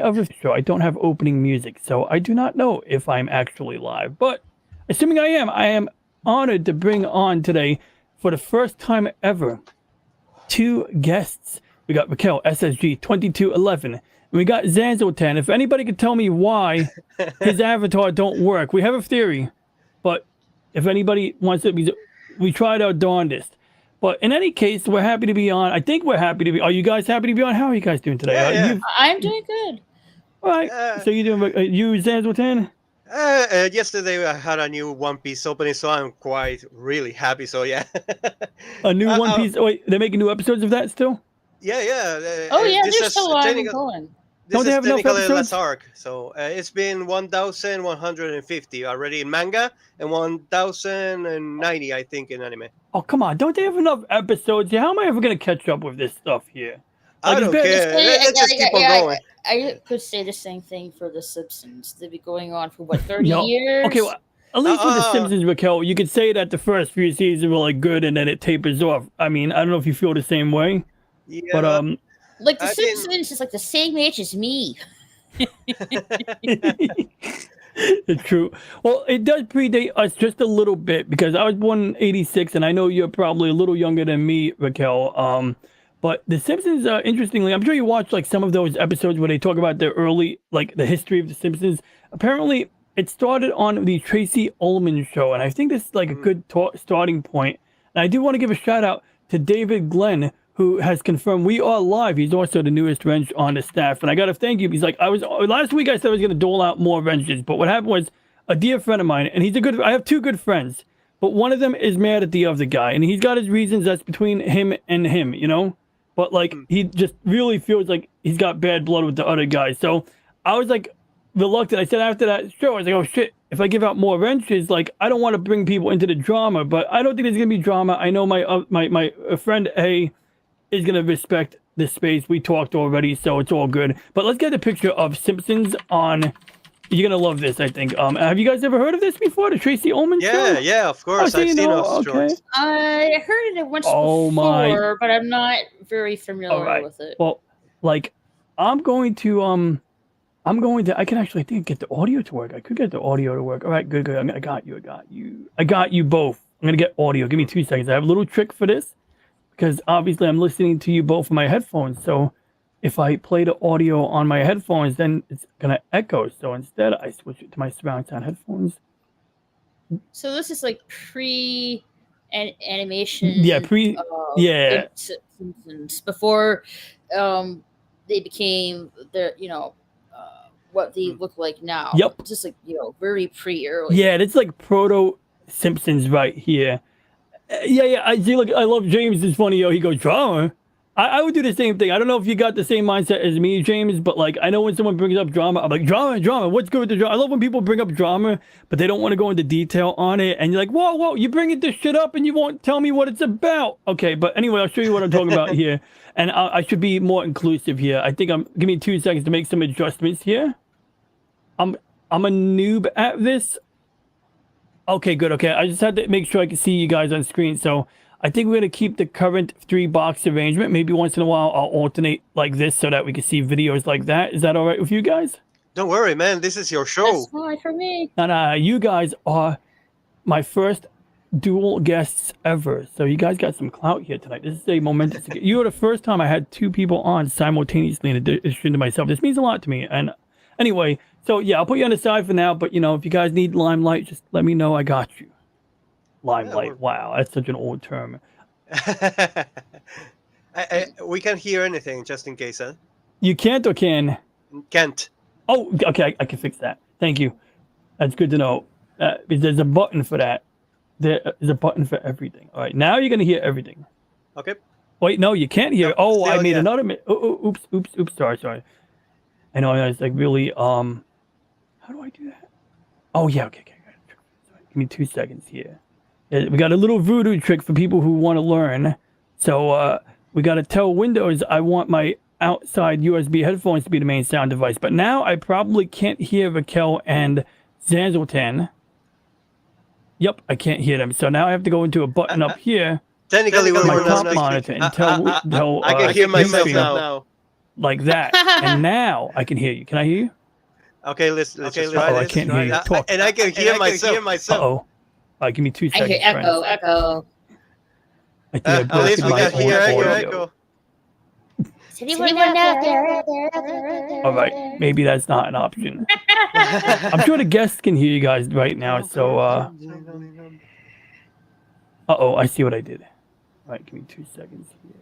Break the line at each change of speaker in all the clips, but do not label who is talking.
of a show, I don't have opening music, so I do not know if I'm actually live. But assuming I am honored to bring on today, for the first time ever, two guests. We got Raquel, SSG 2211, and we got Zanzotan. If anybody could tell me why his avatar don't work, we have a theory, but if anybody wants to, we tried our darndest. But in any case, we're happy to be on. I think we're happy to be. Are you guys happy to be on? How are you guys doing today?
Yeah.
I'm doing good.
All right. So you doing? You Zanzotan?
Yesterday I had a new One Piece opening, so I'm really happy. So yeah.
A new One Piece. Oh, wait, they're making new episodes of that still?
Yeah.
Oh yeah, they're still going.
Don't they have enough
technically
episodes?
last arc. So it's been 1,150 already in manga and 1,090, I think, in anime.
Oh come on! Don't they have enough episodes? Yeah, how am I ever gonna catch up with this stuff here?
I don't care. Let's just keep on going.
I could say the same thing for The Simpsons. They've been going on for what 30 years.
Okay, well, at least with The Simpsons, Raquel, you could say that the first few seasons were like good, and then it tapers off. I mean, I don't know if you feel the same way, but
like The Simpsons is like the same age as me.
It's true. Well, it does predate us just a little bit because I was born in '86, and I know you're probably a little younger than me, Raquel. But The Simpsons, interestingly, I'm sure you watched like some of those episodes where they talk about the early, like the history of The Simpsons. Apparently, it started on the Tracy Ullman show, and I think this is like a good starting point. And I do want to give a shout out to David Glenn, who has confirmed we are live. He's also the newest wrench on the staff, and I got to thank you. He's like, last week I said I was going to dole out more wrenches, but what happened was a dear friend of mine, and I have two good friends, but one of them is mad at the other guy, and he's got his reasons. That's between him and him, you know. But like he just really feels like he's got bad blood with the other guy. So I was like reluctant. I said after that show, I was like, oh shit, if I give out more wrenches, like I don't want to bring people into the drama, but I don't think there's gonna be drama. I know my friend A is gonna respect this space. We talked already, so it's all good. But let's get a picture of Simpsons on. You're gonna love this, I think. Have you guys ever heard of this before? The Tracy Ullman show?
Yeah, of course. I've seen those shorts.
I heard it once before, but I'm not very familiar with it.
Well, like, I can actually, I think, get the audio to work. I could get the audio to work. All right, good. I got you both. I'm gonna get audio. Give me 2 seconds. I have a little trick for this because obviously I'm listening to you both on my headphones. So if I play the audio on my headphones, then it's gonna echo. So instead, I switch it to my surround sound headphones.
So this is like pre-animation.
Yeah,
Simpsons before they became what they look like now.
Yep.
It's just like very pre-early.
Yeah, it's like proto Simpsons right here. Yeah. I see. Look, I love James. It's funny. He goes drama. I would do the same thing. I don't know if you got the same mindset as me, James, but like I know when someone brings up drama, I'm like drama. What's good with the drama? I love when people bring up drama, but they don't want to go into detail on it. And you're like, whoa, you bringing this shit up and you won't tell me what it's about. Okay, but anyway, I'll show you what I'm talking about here, and I should be more inclusive here. I think give me 2 seconds to make some adjustments here. I'm a noob at this. Okay, good. Okay, I just had to make sure I can see you guys on screen. So I think we're going to keep the current 3-box arrangement. Maybe once in a while I'll alternate like this so that we can see videos like that. Is that all right with you guys?
Don't worry, man. This is your show.
That's fine for me.
No. You guys are my first dual guests ever. So you guys got some clout here tonight. This is a momentous. You are the first time I had 2 people on simultaneously in addition to myself. This means a lot to me. And anyway, so yeah, I'll put you on the side for now. But if you guys need limelight, just let me know. I got you. Limelight. Wow, that's such an old term.
We can't hear anything, just in case, huh?
You can't or can?
Can't.
Oh, okay, I can fix that. Thank you. That's good to know. There's a button for that. There is a button for everything. All right, now you're going to hear everything.
Okay.
Wait, no, you can't hear.
No,
I made another... Oops, sorry. I know, it's like really... How do I do that? Oh, yeah, okay. Give me 2 seconds here. We got a little voodoo trick for people who want to learn. So we got to tell Windows I want my outside USB headphones to be the main sound device. But now I probably can't hear Raquel and Zanzotan. Yep, I can't hear them. So now I have to go into a button up here.
Technically,
my top monitor and tell
I can hear myself now.
like that. And now I can hear you. Can I hear you?
Okay, let's try this.
I can't hear you. Talk.
And I can hear myself.
Uh-oh. All right, give me 2
I
seconds,
hear echo,
friends.
echo.
I think I
At least
busted
we
my
got here
own
echo.
audio.
Is anyone out there?
All right, maybe that's not an option. I'm sure the guests can hear you guys right now. So, uh-oh, I see what I did. All right, give me 2 seconds here.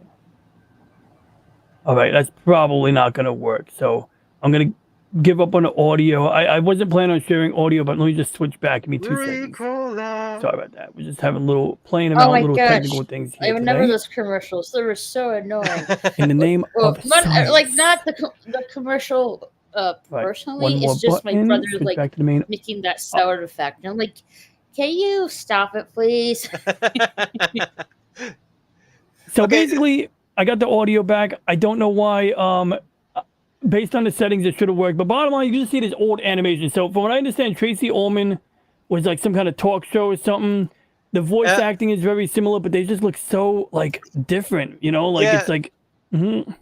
All right, that's probably not going to work. So I'm going to give up on the audio. I wasn't planning on sharing audio, but let me just switch back. Give me 2 seconds. Sorry about that. We're just having playing around with little technical things here
I remember
today.
those commercials. They were so annoying.
In the name of science.
Like not the commercial. Personally,
One more
it's just my
button.
brother
Switch
like
back to the main.
making that sound effect. And I'm like, can you stop it, please?
So
Okay.
basically, I got the audio back. I don't know why. Based on the settings, it should have worked. But bottom line, you can see this old animation. So from what I understand, Tracy Ullman was like some kind of talk show or something. The voice acting is very similar, but they just look so like different. You know, like
Yeah.
it's like. Mhm.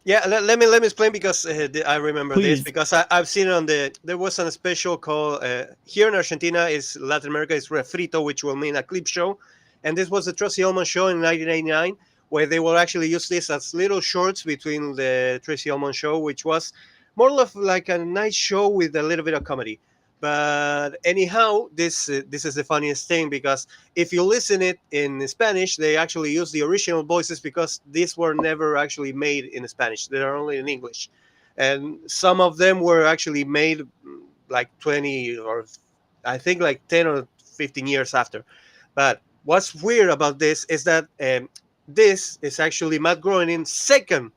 Yeah, let me explain because I remember this
Please.
because I've seen it on there was a special called here in Argentina is Latin America is refrito, which will mean a clip show, and this was the Tracy Ullman show in 1989 where they will actually use this as little shorts between the Tracy Ullman show, which was more of like a nice show with a little bit of comedy. But anyhow, this is the funniest thing because if you listen it in Spanish, they actually use the original voices because these were never actually made in Spanish. They are only in English, and some of them were actually made like 20 or I think like 10 or 15 years after. But what's weird about this is that this is actually Matt Groening's second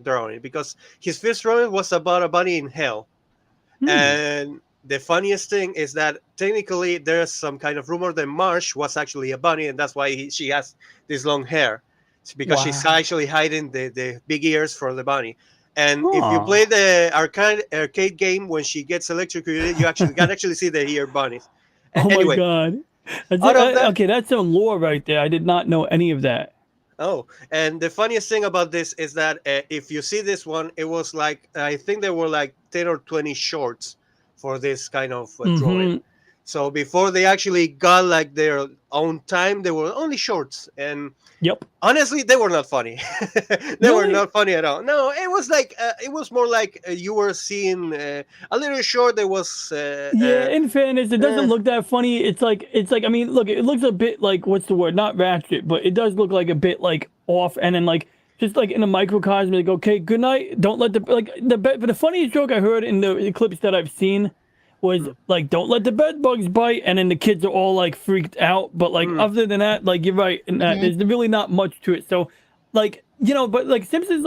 drawing because his first drawing was about a bunny in hell. And the funniest thing is that technically there's some kind of rumor that Marsh was actually a bunny, and that's why she has this long hair. It's because she's
Wow.
actually hiding the big ears for the bunny. And if you
Aw.
play the arcade game, when she gets electrocuted, you actually can actually see the ear bunnies.
Oh
Anyway,
my god.
out of that-
Okay, that's some lore right there. I did not know any of that.
Oh, and the funniest thing about this is that if you see this one, it was like, I think there were like 10 or 20 shorts for this kind of drawing.
Mhm.
So before they actually got like their own time, they were only shorts. And
Yep.
honestly, they were not funny. They were
Really?
not funny at all. No, it was like, it was more like you were seeing a little short that was...
Yeah, in fairness, it doesn't look that funny. It's like I mean, look, it looks a bit like what's the word? Not ratchet, but it does look like a bit like off, and then like just like in a microcosm, like okay, good night. Don't let the funniest joke I heard in the clips that I've seen was like, don't let the bed bugs bite, and then the kids are all like freaked out. But like other than that, like you're right, and there's really not much to it. So, like but like Simpsons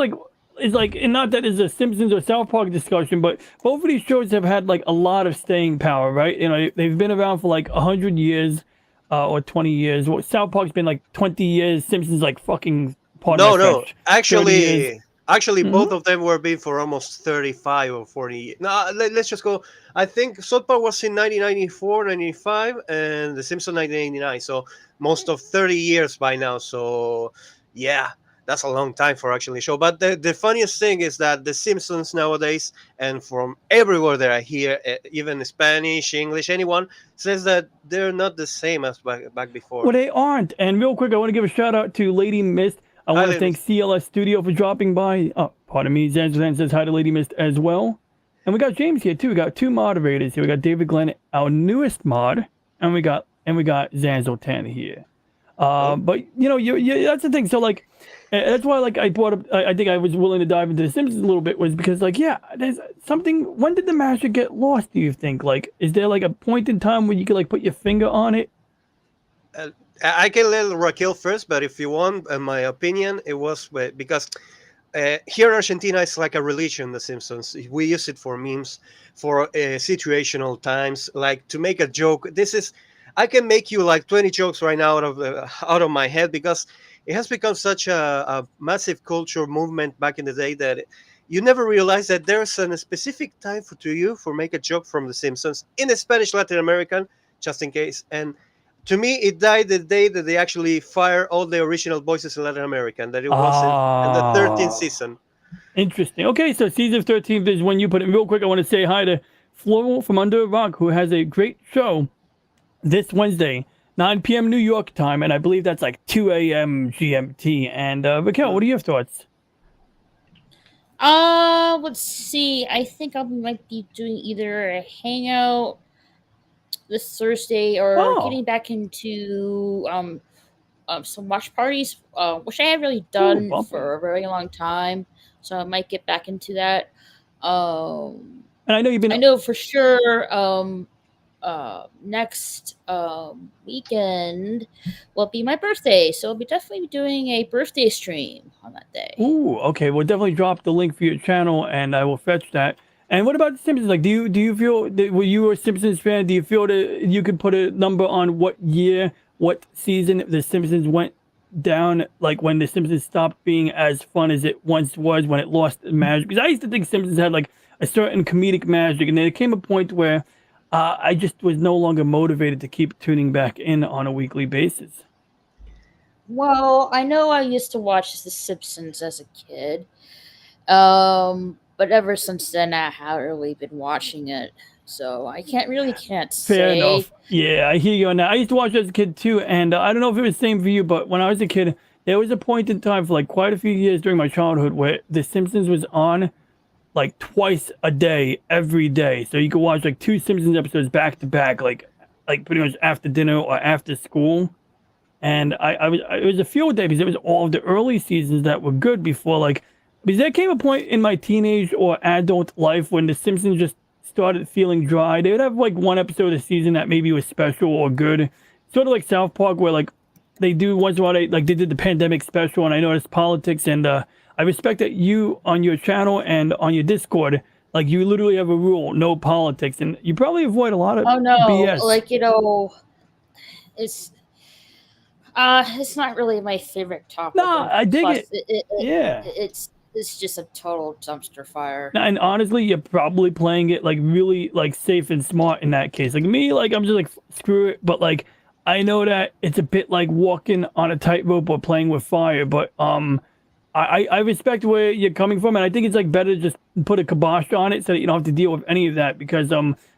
is like, and not that it's a Simpsons or South Park discussion, but both of these shows have had like a lot of staying power, right? You know, they've been around for like 100 years or 20 years. Well, South Park's been like 20 years. Simpsons like fucking
No.
30 years.
Actually, both of them were been for almost 35 or 40 years. No, let's just go. I think South Park was in 1994, 95, and The Simpsons 1989. So most of 30 years by now. So yeah, that's a long time for actually a show. But the funniest thing is that The Simpsons nowadays, and from everywhere that I hear, even Spanish, English, anyone says that they're not the same as back before.
Well, they aren't. And real quick, I want to give a shout out to Lady Mist. I want to thank CLS Studio for dropping by. Oh, pardon me. Zanzan says hi to Lady Mist as well. And we got James here too. We got two moderators here. We got David Glenn, our newest mod, and we got Zanzo Tan here. But you know, that's the thing. So like, that's why like I brought up. I think I was willing to dive into The Simpsons a little bit was because like there's something. When did the Master get lost? Do you think like is there like a point in time where you could like put your finger on it?
I can let Raquel first, but if you want, in my opinion, it was because here in Argentina, it's like a religion, The Simpsons. We use it for memes, for situational times, like to make a joke. I can make you like 20 jokes right now out of my head because it has become such a massive culture movement back in the day that you never realize that there's a specific time for make a joke from The Simpsons in the Spanish Latin American, just in case. And to me, it died the day that they actually fired all the original voices in Latin America, and that it was in the 13th season.
Interesting. Okay, so season 13 is when you put it. Real quick, I want to say hi to Floral from Under a Rock, who has a great show this Wednesday, 9 p.m. New York time, and I believe that's like 2 a.m. GMT. And Raquel, what are your thoughts?
Let's see. I think I might be doing either a hangout this Thursday or getting back into some watch parties, which I haven't really done for a very long time. So I might get back into that.
And I know you've been.
I know for sure. Next weekend will be my birthday, so I'll be definitely doing a birthday stream on that day.
Ooh, okay. We'll definitely drop the link for your channel, and I will fetch that. And what about the Simpsons? Like, do you feel that, were you a Simpsons fan? Do you feel that you could put a number on what year, what season the Simpsons went down? Like when the Simpsons stopped being as fun as it once was, when it lost magic? Because I used to think Simpsons had like a certain comedic magic, and there came a point where I just was no longer motivated to keep tuning back in on a weekly basis.
Well, I know I used to watch The Simpsons as a kid, but ever since then I haven't really been watching it, so I can't say.
Fair enough. Yeah, I hear you on that. I used to watch it as a kid too, and I don't know if it was the same for you, but when I was a kid, there was a point in time for like quite a few years during my childhood where The Simpsons was on like twice a day, every day. So you could watch like 2 Simpsons episodes back to back, like pretty much after dinner or after school. And it was a field day because it was all of the early seasons that were good before, like, because there came a point in my teenage or adult life when The Simpsons just started feeling dry. They would have like one episode a season that maybe was special or good, sort of like South Park, where like they do once in a while, they did the pandemic special, and I noticed politics. And I respect that you on your channel and on your Discord, like you literally have a rule, no politics, and you probably avoid a lot of BS.
Like it's not really my favorite topic.
No, I dig it. Yeah,
it's just a total dumpster fire.
And honestly, you're probably playing it like really like safe and smart in that case. Like me, like I'm just like screw it, but like I know that it's a bit like walking on a tightrope or playing with fire, but I respect where you're coming from, and I think it's like better to just put a kibosh on it so that you don't have to deal with any of that. Because not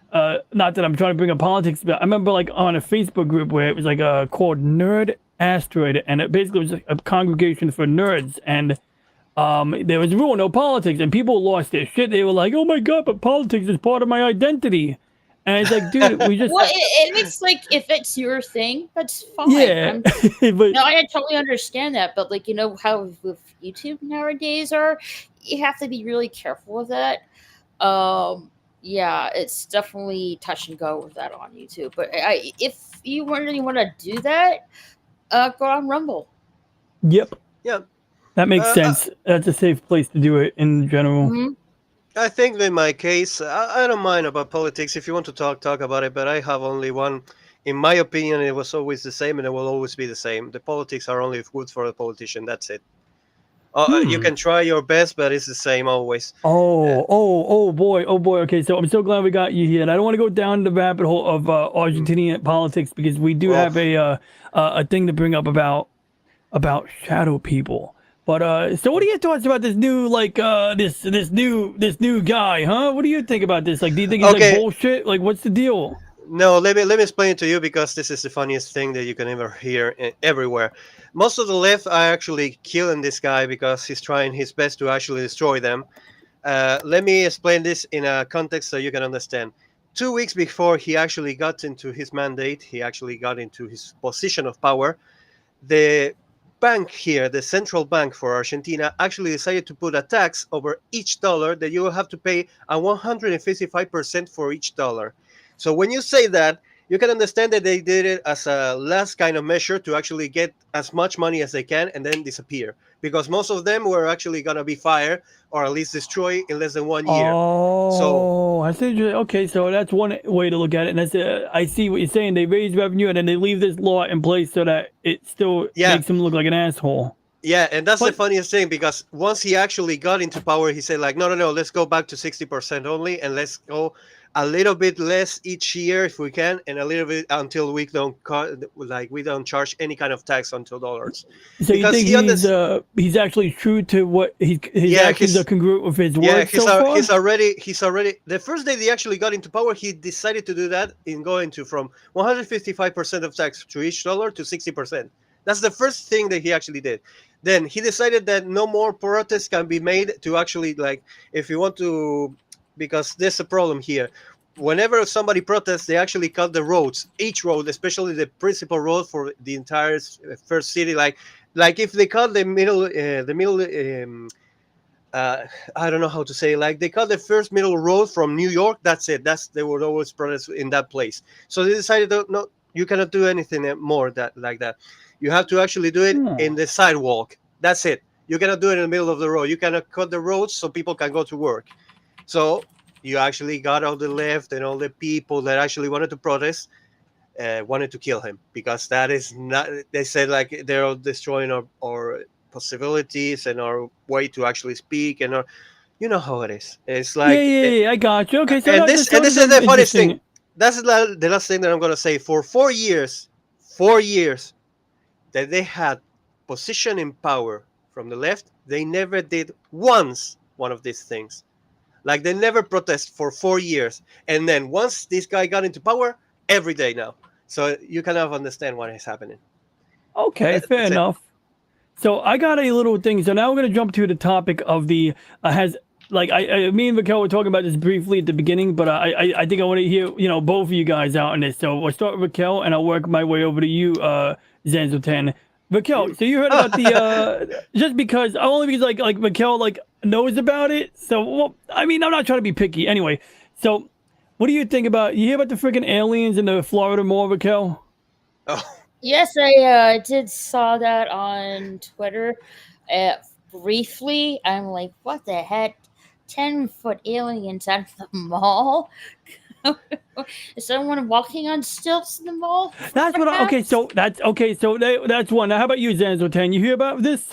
that I'm trying to bring up politics, but I remember like on a Facebook group where it was like called Nerd Asteroid, and it basically was like a congregation for nerds, and there was a rule, no politics, and people lost their shit. They were like, "Oh my god, but politics is part of my identity." And it's like, dude, we just...
Well, it's like, if it's your thing, that's fine.
Yeah.
But no, I totally understand that. But like, you know how with YouTube nowadays you have to be really careful with that. Yeah, it's definitely touch and go with that on YouTube. But if you really want to do that, go on Rumble.
Yep.
Yeah.
That makes sense. That's a safe place to do it in general.
Mm-hmm.
I think in my case, I don't mind about politics. If you want to talk about it, but I have only one. In my opinion, it was always the same, and it will always be the same. The politics are only good for the politician. That's it. You can try your best, but it's the same always.
Oh boy. Okay, so I'm so glad we got you here. And I don't want to go down the rabbit hole of Argentinian politics, because we do have a thing to bring up about shadow people. But so what are your thoughts about this new this new guy, huh? What do you think about this? Like, do you think it's like bullshit? Like, what's the deal?
No, let me explain it to you, because this is the funniest thing that you can ever hear everywhere. Most of the left are actually killing this guy because he's trying his best to actually destroy them. Let me explain this in a context so you can understand. 2 weeks before he actually got into his mandate, he actually got into his position of power, the bank here, the central bank for Argentina, actually decided to put a tax over each dollar that you will have to pay a 155% for each dollar. So when you say that, you can understand that they did it as a last kind of measure to actually get as much money as they can and then disappear. Because most of them were actually going to be fired or at least destroyed in less than 1 year.
Oh, I see. Okay, so that's one way to look at it. And that's I see what you're saying. They raise revenue and then they leave this law in place so that it still makes them look like an asshole.
Yeah, and that's the
But
funniest thing, because once he actually got into power, he said like, no, no, no, let's go back to 60% only, and let's go a little bit less each year if we can, and a little bit until we don't we don't charge any kind of tax until dollars,
so you
because
think
he understands.
he's actually true to what his
Yeah,
actions are congruent with his
yeah,
words so far?
he's already the first day they actually got into power, he decided to do that in going to from 155% of tax to each dollar to 60%. That's the first thing that he actually did. Then he decided that no more protests can be made to actually, like, if you want to, because there's a problem here. Whenever somebody protests, they actually cut the roads, each road, especially the principal road for the entire first city. Like if they cut the middle I don't know how to say, like they cut the first middle road from New York. That's it. They would always protest in that place. So they decided, no, you cannot do anything more that like that. You have to actually do it in the sidewalk. That's it. You cannot do it in the middle of the road. You cannot cut the roads so people can go to work. So you actually got all the left and all the people that actually wanted to protest wanted to kill him, because that is not. They said like they're destroying our possibilities and our way to actually speak, and you know how it is. It's like
Yeah, I got you. Okay, so
and
that's
this is the funniest
interesting.
thing. That's the last thing that I'm gonna say. For 4 years that they had position in power from the left, they never did once one of these things. Like they never protest for 4 years, and then once this guy got into power, every day now. So you kind of understand what is happening.
Okay, fair
That's it.
enough. So I got a little thing. So now we're gonna jump to the topic of the has like me and Raquel were talking about this briefly at the beginning, but I think I want to hear both of you guys out on this. So we'll start with Raquel, and I'll work my way over to you, Zanzo10. Raquel, so you heard about the just because only because like Raquel like knows about it. So well, I mean I'm not trying to be picky. Anyway, so what do you think about you hear about the freaking aliens in the Florida Mall, Raquel?
Oh.
Yes, I did saw that on Twitter. Briefly, I'm like, what the heck? 10-foot aliens at the mall? Is someone walking on stilts in the mall?
That's what. Okay, so that's okay. So that's one. Now, how about you, Zanzo10? You hear about this?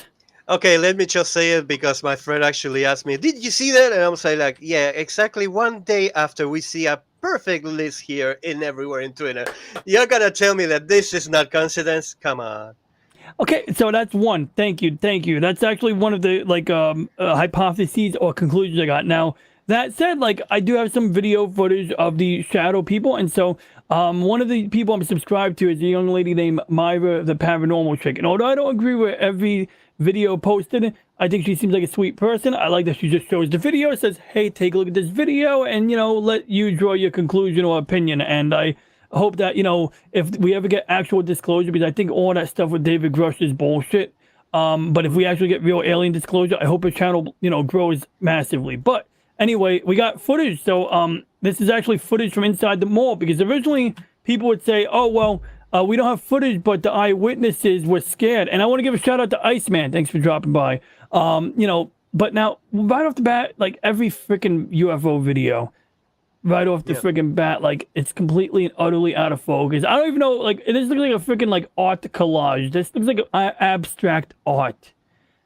Okay, let me just say it because my friend actually asked me, "Did you see that?" And I'm saying like, "Yeah, exactly one day after we see a perfect list here in everywhere in Twitter, you're gonna tell me that this is not coincidence? Come on."
Okay, so that's one. Thank you. That's actually one of the like hypotheses or conclusions I got. Now that said, like I do have some video footage of the shadow people, and so one of the people I'm subscribed to is a young lady named Myra, the paranormal chick. And although I don't agree with every video posted, I think she seems like a sweet person. I like that she just shows the video, says, "Hey, take a look at this video," and let you draw your conclusion or opinion. And I hope that if we ever get actual disclosure, because I think all that stuff with David Grush is bullshit. But if we actually get real alien disclosure, I hope his channel grows massively. But anyway, we got footage. So this is actually footage from inside the mall, because originally people would say, "Oh well, we don't have footage, but the eyewitnesses were scared." And I want to give a shout out to Iceman. Thanks for dropping by. But now right off the bat, like every freaking UFO video, right off the friggin' bat, like it's completely and utterly out of focus. I don't even know, like this looks like a freaking like art collage. This looks like abstract art.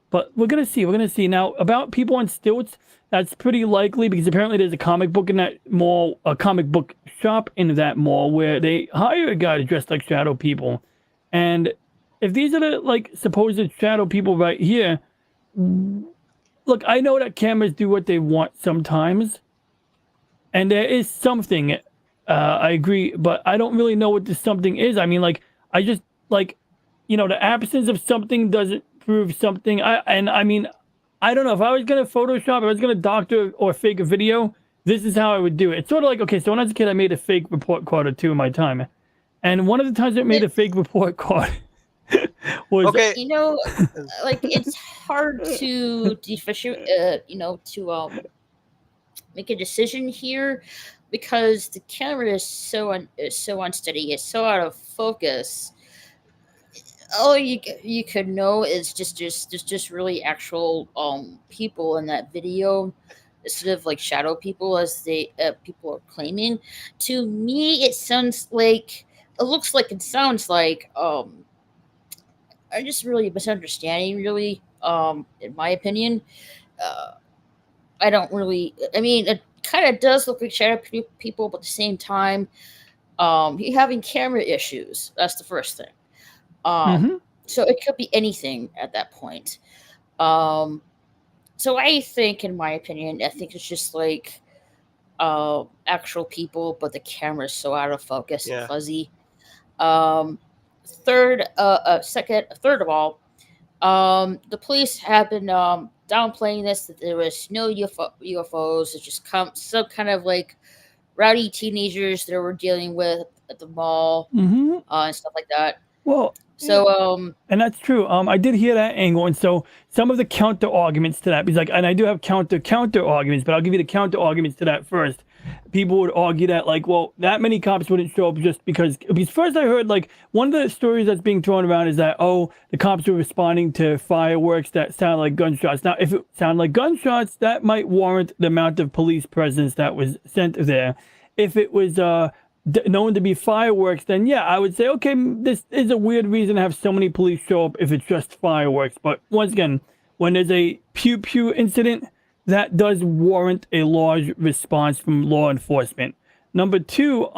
But we're gonna see. Now about people on stilts, that's pretty likely because apparently there's a comic book in that mall, a comic book shop in that mall where they hire a guy to dress like shadow people. And if these are the like supposed shadow people right here, look, I know that cameras do what they want sometimes. And there is something, I agree, but I don't really know what this something is. I mean, like, I just, like, the absence of something doesn't prove something. I mean, I don't know. If I was going to Photoshop, if I was going to doctor or fake a video, this is how I would do it. It's sort of like, okay, so when I was a kid, I made a fake report card or two in my time. And one of the times I made a fake report card was...
Okay.
Like, it's hard to make a decision here because the camera is so unsteady, it's so out of focus. All you could know is just really actual people in that video instead of like shadow people as they people are claiming. To me, it sounds like are just really misunderstanding. Really, in my opinion, uh, I don't really. I mean, it kind of does look like shadow people, but at the same time, you're having camera issues. That's the first thing. Um,
Hmm.
so it could be anything at that point. Um, so I think, in my opinion, I think it's just like actual people, but the camera's so out of focus and
Yeah.
fuzzy. Um, third of all, the police have been downplaying this that there was no UFOs. It's just some kind of like rowdy teenagers that we're dealing with at the mall
Hmm.
and stuff like that.
Well,
So,
and that's true. I did hear that angle, and so some of the counter arguments to that, because like, and I do have counter arguments, but I'll give you the counter arguments to that first. People would argue that like, well, that many cops wouldn't show up just because. Because first I heard like one of the stories that's being thrown around is that the cops were responding to fireworks that sound like gunshots. Now, if it sounded like gunshots, that might warrant the amount of police presence that was sent there. If it was known to be fireworks, then yeah, I would say, okay, this is a weird reason to have so many police show up if it's just fireworks. But once again, when there's a pew pew incident, that does warrant a large response from law enforcement. Number two,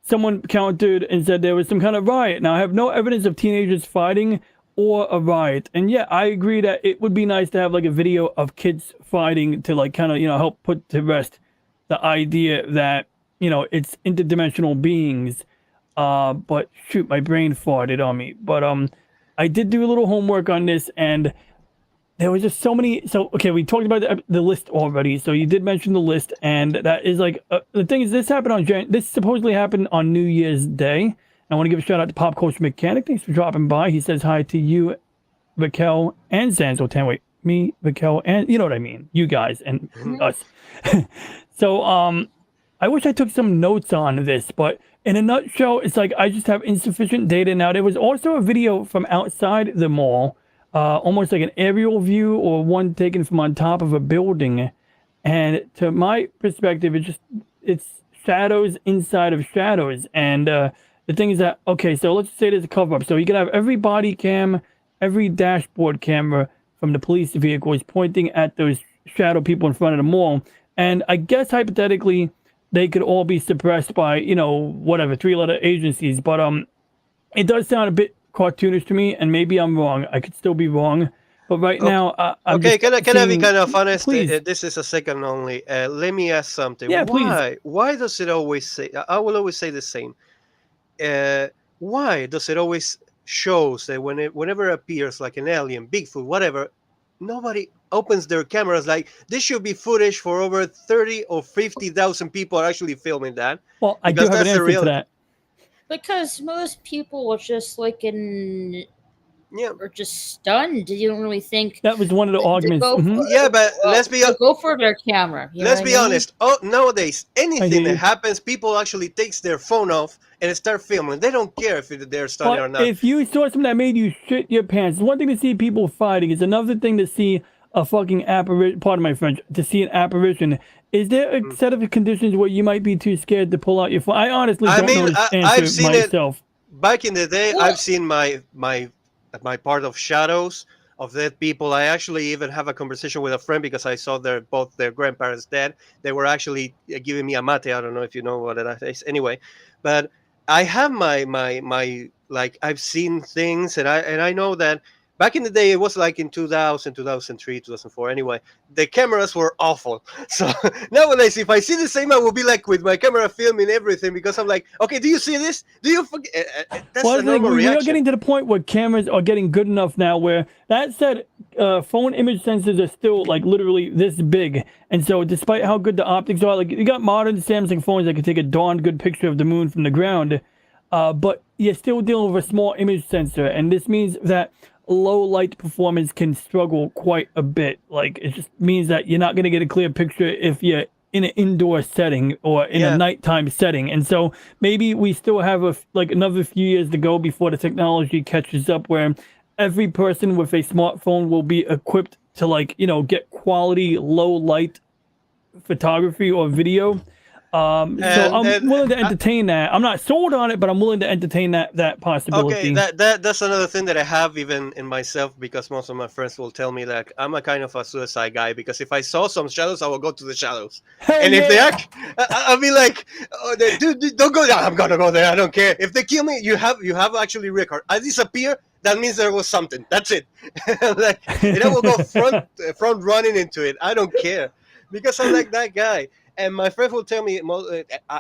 someone countered and said there was some kind of riot. Now, I have no evidence of teenagers fighting or a riot. And yeah, I agree that it would be nice to have like a video of kids fighting to like kind of, help put to rest the idea that it's interdimensional beings. But shoot, my brain farted on me. But I did do a little homework on this, and there was just so many. So okay, we talked about the list already. So you did mention the list, and that is like the thing is, this happened on this supposedly happened on New Year's Day. I want to give a shout out to Pop Culture Mechanic. Thanks for dropping by. He says hi to you, Raquel, and Zanzo Tanway. Me, Raquel, and you know what I mean. You guys and us. So I wish I took some notes on this, but in a nutshell, it's like I just have insufficient data. Now, there was also a video from outside the mall, almost like an aerial view or one taken from on top of a building. And to my perspective, it's shadows inside of shadows. And the thing is that, okay, so let's say there's a cover up. So you can have every body cam, every dashboard camera from the police vehicles pointing at those shadow people in front of the mall. And I guess hypothetically, they could all be suppressed by, whatever, 3-letter agencies. But it does sound a bit cartoonish to me, and maybe I'm wrong. I could still be wrong. But right now, I'm
okay, can I be
seeing,
kind of honest?
please.
This is a second only. Let me ask something.
Yeah, please.
Why does it always say? I will always say the same. Why does it always shows that whenever it appears like an alien, Bigfoot, whatever, nobody opens their cameras? Like, this should be footage for over 30 or 50,000 people are actually filming that.
Well, I do have an answer to that.
Because most people are just like
Yeah.
or just stunned. You don't really think
That was one of the arguments.
Yeah, but let's be
go for their camera.
Let's be honest. Oh, nowadays, anything
hear
that
you.
happens, people actually takes their phone off and start filming. They don't care if they're stunning or
But
not.
if you saw something that made you shit your pants, it's one thing to see people fighting. It's another thing to see a fucking apparition. Pardon my French. To see an apparition. Is there a set of conditions where you might be too scared to pull out your phone? I honestly don't know this answer
I've seen
myself.
Back in the day,
Well-
I've seen my part of shadows of dead people. I actually even have a conversation with a friend because I saw both their grandparents dead. They were actually giving me a mate. I don't know if you know what that is. Anyway, but I have my like, I've seen things, and I know that back in the day, it was like in 2000, 2003, 2004. Anyway, the cameras were awful. So nowadays, if I see the same, I will be like with my camera filming everything, because I'm like, okay, do you see this? Do you forget? That's
Well,
the normal
we are
reaction.
getting to the point where cameras are getting good enough now where, that said, phone image sensors are still like literally this big. And so despite how good the optics are, like you got modern Samsung phones that can take a darn good picture of the moon from the ground, but you're still dealing with a small image sensor. And this means that low light performance can struggle quite a bit. Like, it just means that you're not going to get a clear picture if you're in an indoor setting or in a nighttime setting. And so maybe we still have another few years to go before the technology catches up, where every person with a smartphone will be equipped to get quality low light photography or video. So I'm willing to entertain that. I'm not sold on it, but I'm willing to entertain that possibility.
Okay, that's another thing that I have even in myself, because most of my friends will tell me that I'm a kind of a suicide guy, because if I saw some shadows, I will go to the shadows.
Hell
And if
yeah.
they act, I'll be like, oh, dude, don't go there. I'm gonna go there. I don't care. If they kill me, you have actually record. I disappear. That means there was something. That's it. Like, and I will go front running into it. I don't care, because I'm like that guy. And my friend will tell me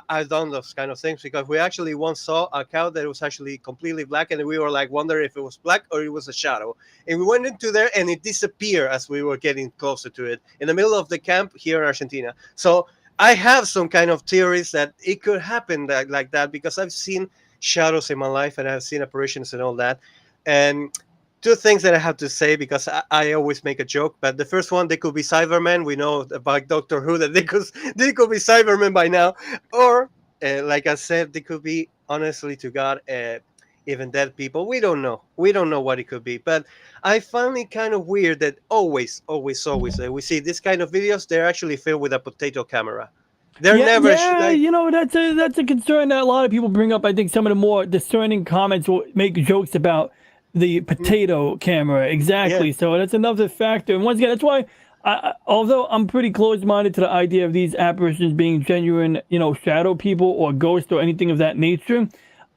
I've done those kind of things, because we actually once saw a cow that was actually completely black, and we were like wondering if it was black or it was a shadow. And we went into there, and it disappeared as we were getting closer to it in the middle of the camp here in Argentina. So I have some kind of theories that it could happen like that, because I've seen shadows in my life, and I've seen apparitions and all that. And two things that I have to say, because I always make a joke, but the first one, they could be Cybermen. We know about Doctor Who that they could be Cybermen by now, or like I said, they could be, honestly to God, even dead people. We don't know what it could be. But I find it kind of weird that always we see this kind of videos, they're actually filmed with a potato camera. They're never like,
you know, that's a concern that a lot of people bring up. I think some of the more discerning comments will make jokes about the potato camera. Exactly.
Yeah.
So that's another factor. And once again, that's why, although I'm pretty closed-minded to the idea of these apparitions being genuine, you know, shadow people or ghosts or anything of that nature,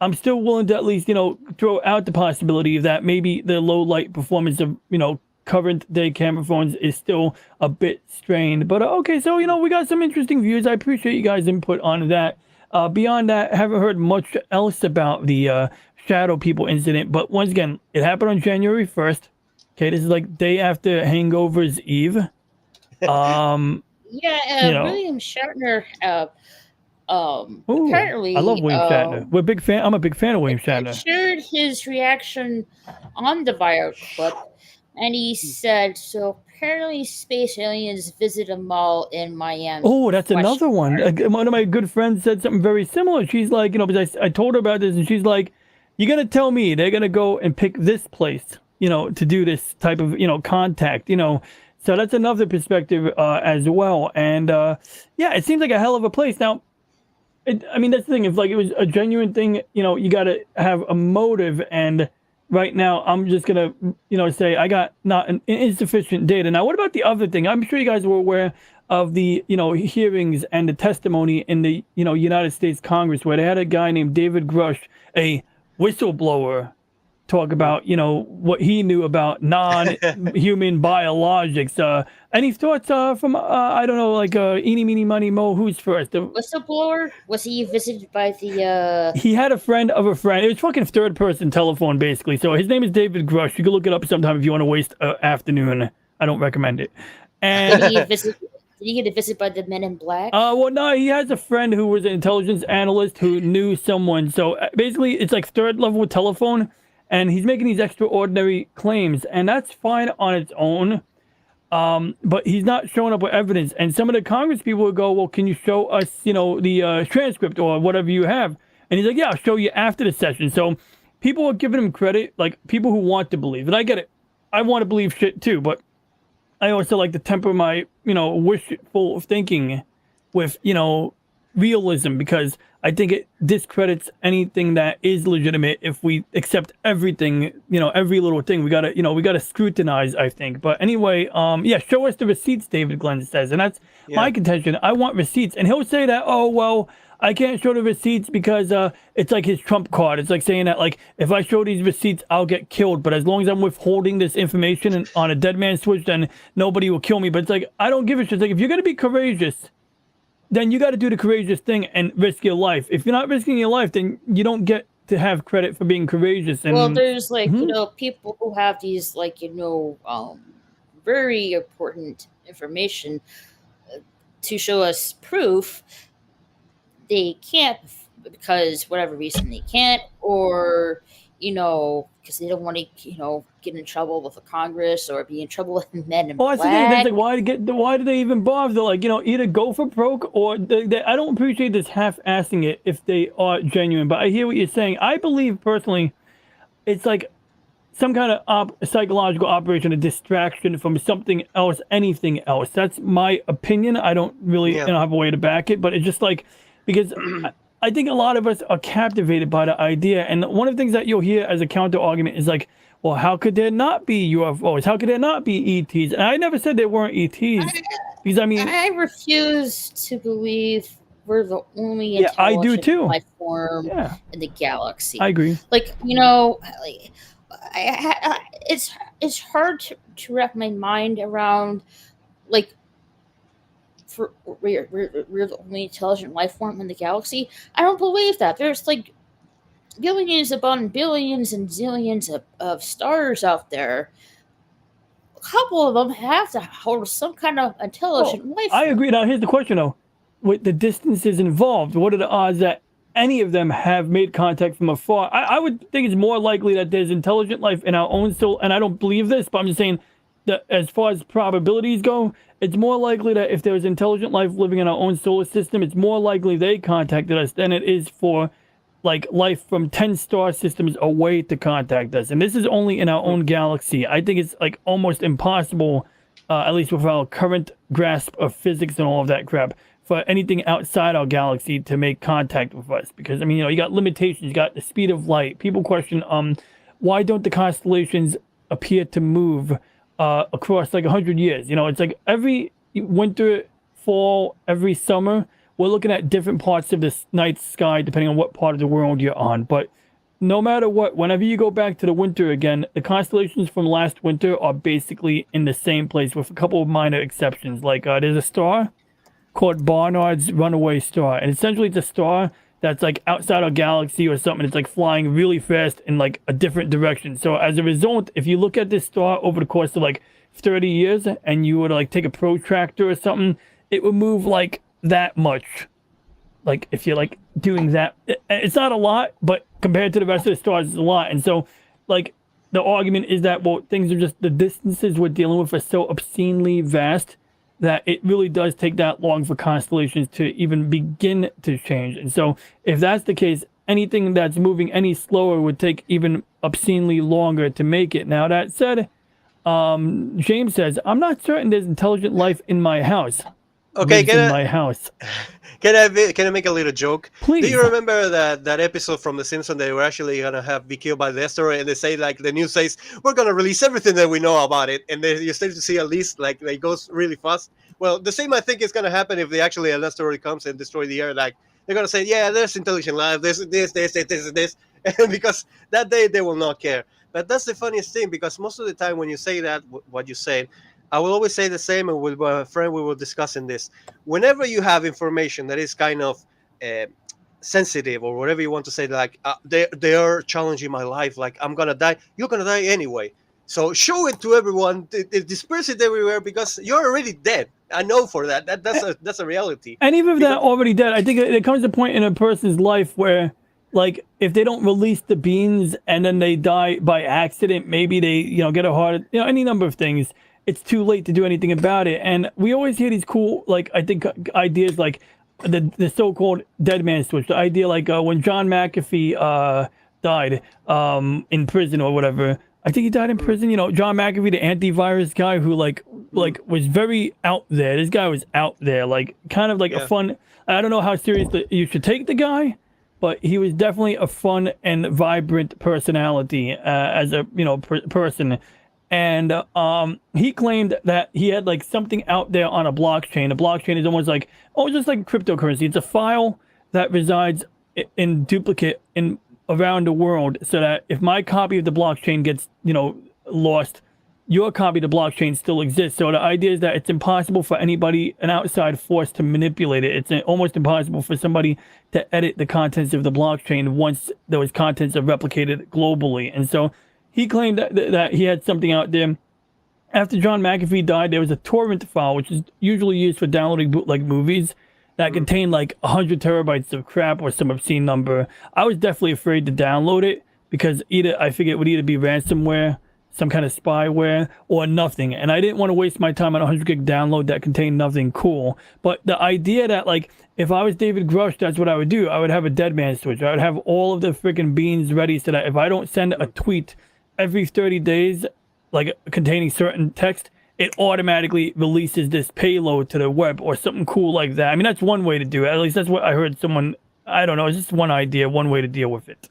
I'm still willing to at least, you know, throw out the possibility of that maybe the low light performance of, you know, current day camera phones is still a bit strained. But okay, so, you know, we got some interesting views. I appreciate you guys' input on that. Beyond that, I haven't heard much else about the shadow people incident, but once again, it happened on January 1st. Okay, this is like day after Hangover's Eve.
Yeah,
you know.
William Shatner.
Ooh,
Apparently,
I love William Shatner. I'm a big fan of William Shatner.
Shared his reaction on the viral clip, and he said, "So apparently, space aliens visit a mall in Miami."
Oh, that's another one. One of my good friends said something very similar. She's like, you know, because I told her about this, and she's like, "You're gonna tell me they're gonna go and pick this place, you know, to do this type of, you know, contact, you know." So that's another perspective as well. And yeah, it seems like a hell of a place. Now, I mean, that's the thing. If like it was a genuine thing, you know, you got to have a motive. And right now, I'm just gonna, you know, say I got not an insufficient data. Now, what about the other thing? I'm sure you guys were aware of the, you know, hearings and the testimony in the, you know, United States Congress, where they had a guy named David Grush, a whistleblower, talk about, you know, what he knew about non-human biologics. Any thoughts from I don't know, like eeny meeny miny mo, who's first?
Whistleblower? Was he visited by the
He had a friend of a friend. It was fucking third person telephone basically. So his name is David Grush. You can look it up sometime if you want to waste an afternoon. I don't recommend it. And
Did he get a visit by the Men in Black?
Well, no, he has a friend who was an intelligence analyst who knew someone. So basically, it's like third level telephone, and he's making these extraordinary claims, and that's fine on its own. But he's not showing up with evidence. And some of the Congress people would go, "Well, can you show us, you know, the transcript or whatever you have?" And he's like, "Yeah, I'll show you after the session." So people are giving him credit, like people who want to believe, and I get it. I want to believe shit too, but I also like to temper my, you know, wishful thinking with, you know, realism, because I think it discredits anything that is legitimate if we accept everything, you know, every little thing. We gotta scrutinize, I think. But anyway, yeah, show us the receipts, David Glenn says, and that's my contention. I want receipts, and he'll say that, oh well, I can't show the receipts because it's like his trump card. It's like saying that, like, if I show these receipts, I'll get killed. But as long as I'm withholding this information on a dead man switch, then nobody will kill me. But it's like, I don't give a shit. It's like, if you're going to be courageous, then you got to do the courageous thing and risk your life. If you're not risking your life, then you don't get to have credit for being courageous. And
well, there's like, you know, people who have these, like, you know, very important information to show us proof. They can't because whatever reason they can't, or, you know, because they don't want to, you know, get in trouble with the Congress or be in trouble with Men in Black.
That's the thing. That's like, why do they even bother? They're like, you know, either go for broke or I don't appreciate this half-assing it if they are genuine. But I hear what you're saying. I believe personally, it's like some kind of psychological operation, a distraction from something else, anything else. That's my opinion. I don't really you know, have a way to back it, but it's just like, because I think a lot of us are captivated by the idea. And one of the things that you'll hear as a counter argument is like, well, how could there not be UFOs? How could there not be ETs? And I never said there weren't ETs. Because I mean,
I refuse to believe we're the only
Yeah, I do
intelligent
too.
life form
yeah,
in the galaxy.
I agree.
Like, it's hard to wrap my mind around, like, for we're the only intelligent life form in the galaxy. I don't believe that. There's like billions upon billions and zillions of stars out there. A couple of them have to hold some kind of intelligent life
I
form.
agree. Now, here's the question, though. With the distances involved, what are the odds that any of them have made contact from afar? I would think it's more likely that there's intelligent life in our own soul, and I don't believe this, but I'm just saying that as far as probabilities go, it's more likely that if there's intelligent life living in our own solar system, it's more likely they contacted us than it is for like life from 10 star systems away to contact us. And this is only in our own galaxy. I think it's like almost impossible, at least with our current grasp of physics and all of that crap, for anything outside our galaxy to make contact with us. Because I mean, you got limitations, you got the speed of light. People question, why don't the constellations appear to move across like 100 years? It's like every winter, fall, every summer, we're looking at different parts of the night sky depending on what part of the world you're on. But no matter what, whenever you go back to the winter again, the constellations from last winter are basically in the same place with a couple of minor exceptions. Like there's a star called Barnard's Runaway Star, and essentially it's a star that's like outside our galaxy or something. It's like flying really fast in like a different direction. So as a result, if you look at this star over the course of like 30 years and you were to like take a protractor or something, it would move like that much. Like if you're like doing that, it's not a lot, but compared to the rest of the stars, it's a lot. And so like the argument is that, well, things are just, the distances we're dealing with are so obscenely vast that it really does take that long for constellations to even begin to change. And so if that's the case, anything that's moving any slower would take even obscenely longer to make it. Now, that said, James says, I'm not certain there's intelligent life in my house.
Okay,
in my house.
Can I make a little joke?
Please.
Do you remember that episode from The Simpsons? They were actually gonna be killed by the asteroid, and they say, like, the news says we're gonna release everything that we know about it, and then you start to see a list like it goes really fast. Well, the same I think is gonna happen if an asteroid comes and destroy the Earth. Like they're gonna say, yeah, there's intelligent life, there's this, and because that day they will not care. But that's the funniest thing, because most of the time when you say that, what you said, I will always say the same, and with my friend we were discussing this. Whenever you have information that is kind of sensitive or whatever you want to say, like they are challenging my life, like I'm gonna die, you're gonna die anyway. So show it to everyone, disperse it everywhere, because you're already dead. I know for that. That's a reality.
And even if they're already dead, I think it comes to a point in a person's life where, like, if they don't release the beans and then they die by accident, maybe they get a heart, any number of things. It's too late to do anything about it. And we always hear these cool, like, I think ideas like the so-called dead man switch. The idea like when John McAfee died in prison or whatever. I think he died in prison. John McAfee, the antivirus guy who like was very out there. This guy was out there, like kind of like a fun. I don't know how seriously you should take the guy, but he was definitely a fun and vibrant personality as a person. And he claimed that he had like something out there on a blockchain. A blockchain is almost like, just like cryptocurrency. It's a file that resides in duplicate around the world, so that if my copy of the blockchain gets lost, your copy of the blockchain still exists. So the idea is that it's impossible for anybody, an outside force, to manipulate it. It's almost impossible for somebody to edit the contents of the blockchain once those contents are replicated globally. And so he claimed that he had something out there. After John McAfee died, there was a torrent file, which is usually used for downloading bootleg movies, that contained like 100 terabytes of crap or some obscene number. I was definitely afraid to download it, because I figured it would either be ransomware, some kind of spyware, or nothing. And I didn't want to waste my time on a 100 gig download that contained nothing cool. But the idea that, like, if I was David Grush, that's what I would do. I would have a dead man switch. I would have all of the freaking beans ready so that if I don't send a tweet every 30 days, like containing certain text, it automatically releases this payload to the web or something cool like that. I mean, that's one way to do it. At least that's what I heard someone. I don't know. It's just one idea, one way to deal with it.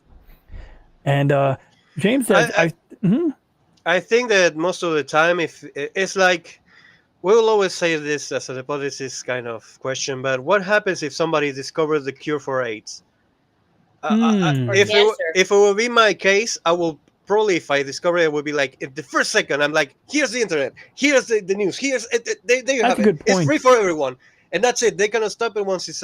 And James says,
I think that most of the time, if it's like, we'll always say this as a hypothesis kind of question, but what happens if somebody discovers the cure for AIDS? If it will be my case, I will probably, if I discover it, would be like, if the first second I'm like, here's the internet, here's the news, here's there you have it. It's free for everyone, and that's it. They cannot stop it once it's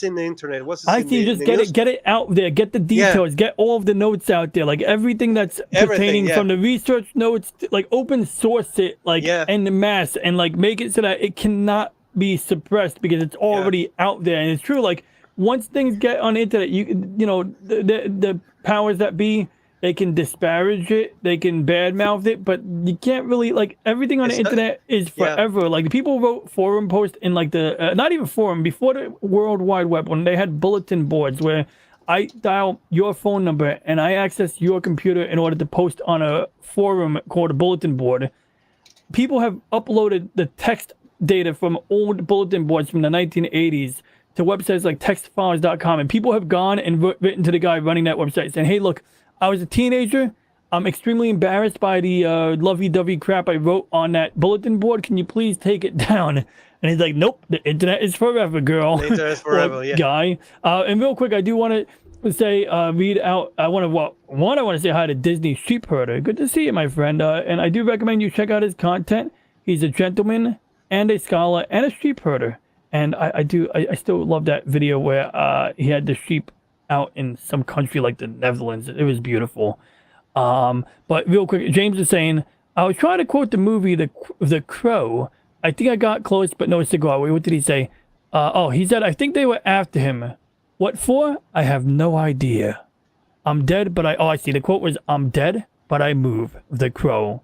in the internet.
I see. Just get it out there. Get the details. Get all of the notes out there. Like everything that's pertaining from the research notes. Like open source it. Like en masse, and like make it so that it cannot be suppressed because it's already out there. And it's true. Like once things get on the internet, you know the powers that be. They can disparage it, they can badmouth it, but you can't really, like, everything on the internet is forever. Like, people wrote forum posts in, like, the, not even forum, before the World Wide Web, when they had bulletin boards where I dial your phone number and I access your computer in order to post on a forum called a bulletin board. People have uploaded the text data from old bulletin boards from the 1980s to websites like textfiles.com, and people have gone and written to the guy running that website saying, hey, look, I was a teenager. I'm extremely embarrassed by the lovey-dovey crap I wrote on that bulletin board. Can you please take it down? And he's like, nope, the internet is forever, girl.
The internet is forever,
guy. And real quick, I do want to say, read out, I want to say hi to Disney Sheepherder. Good to see you, my friend. And I do recommend you check out his content. He's a gentleman and a scholar and a sheepherder. And I still love that video where he had the sheep out in some country like the Netherlands. It was beautiful. But real quick, James is saying, I was trying to quote the movie The Crow. I think I got close, but no cigar. Wait, what did he say? He said, I think they were after him. What for? I have no idea. I'm dead, but I see. The quote was, I'm dead, but I move. The Crow.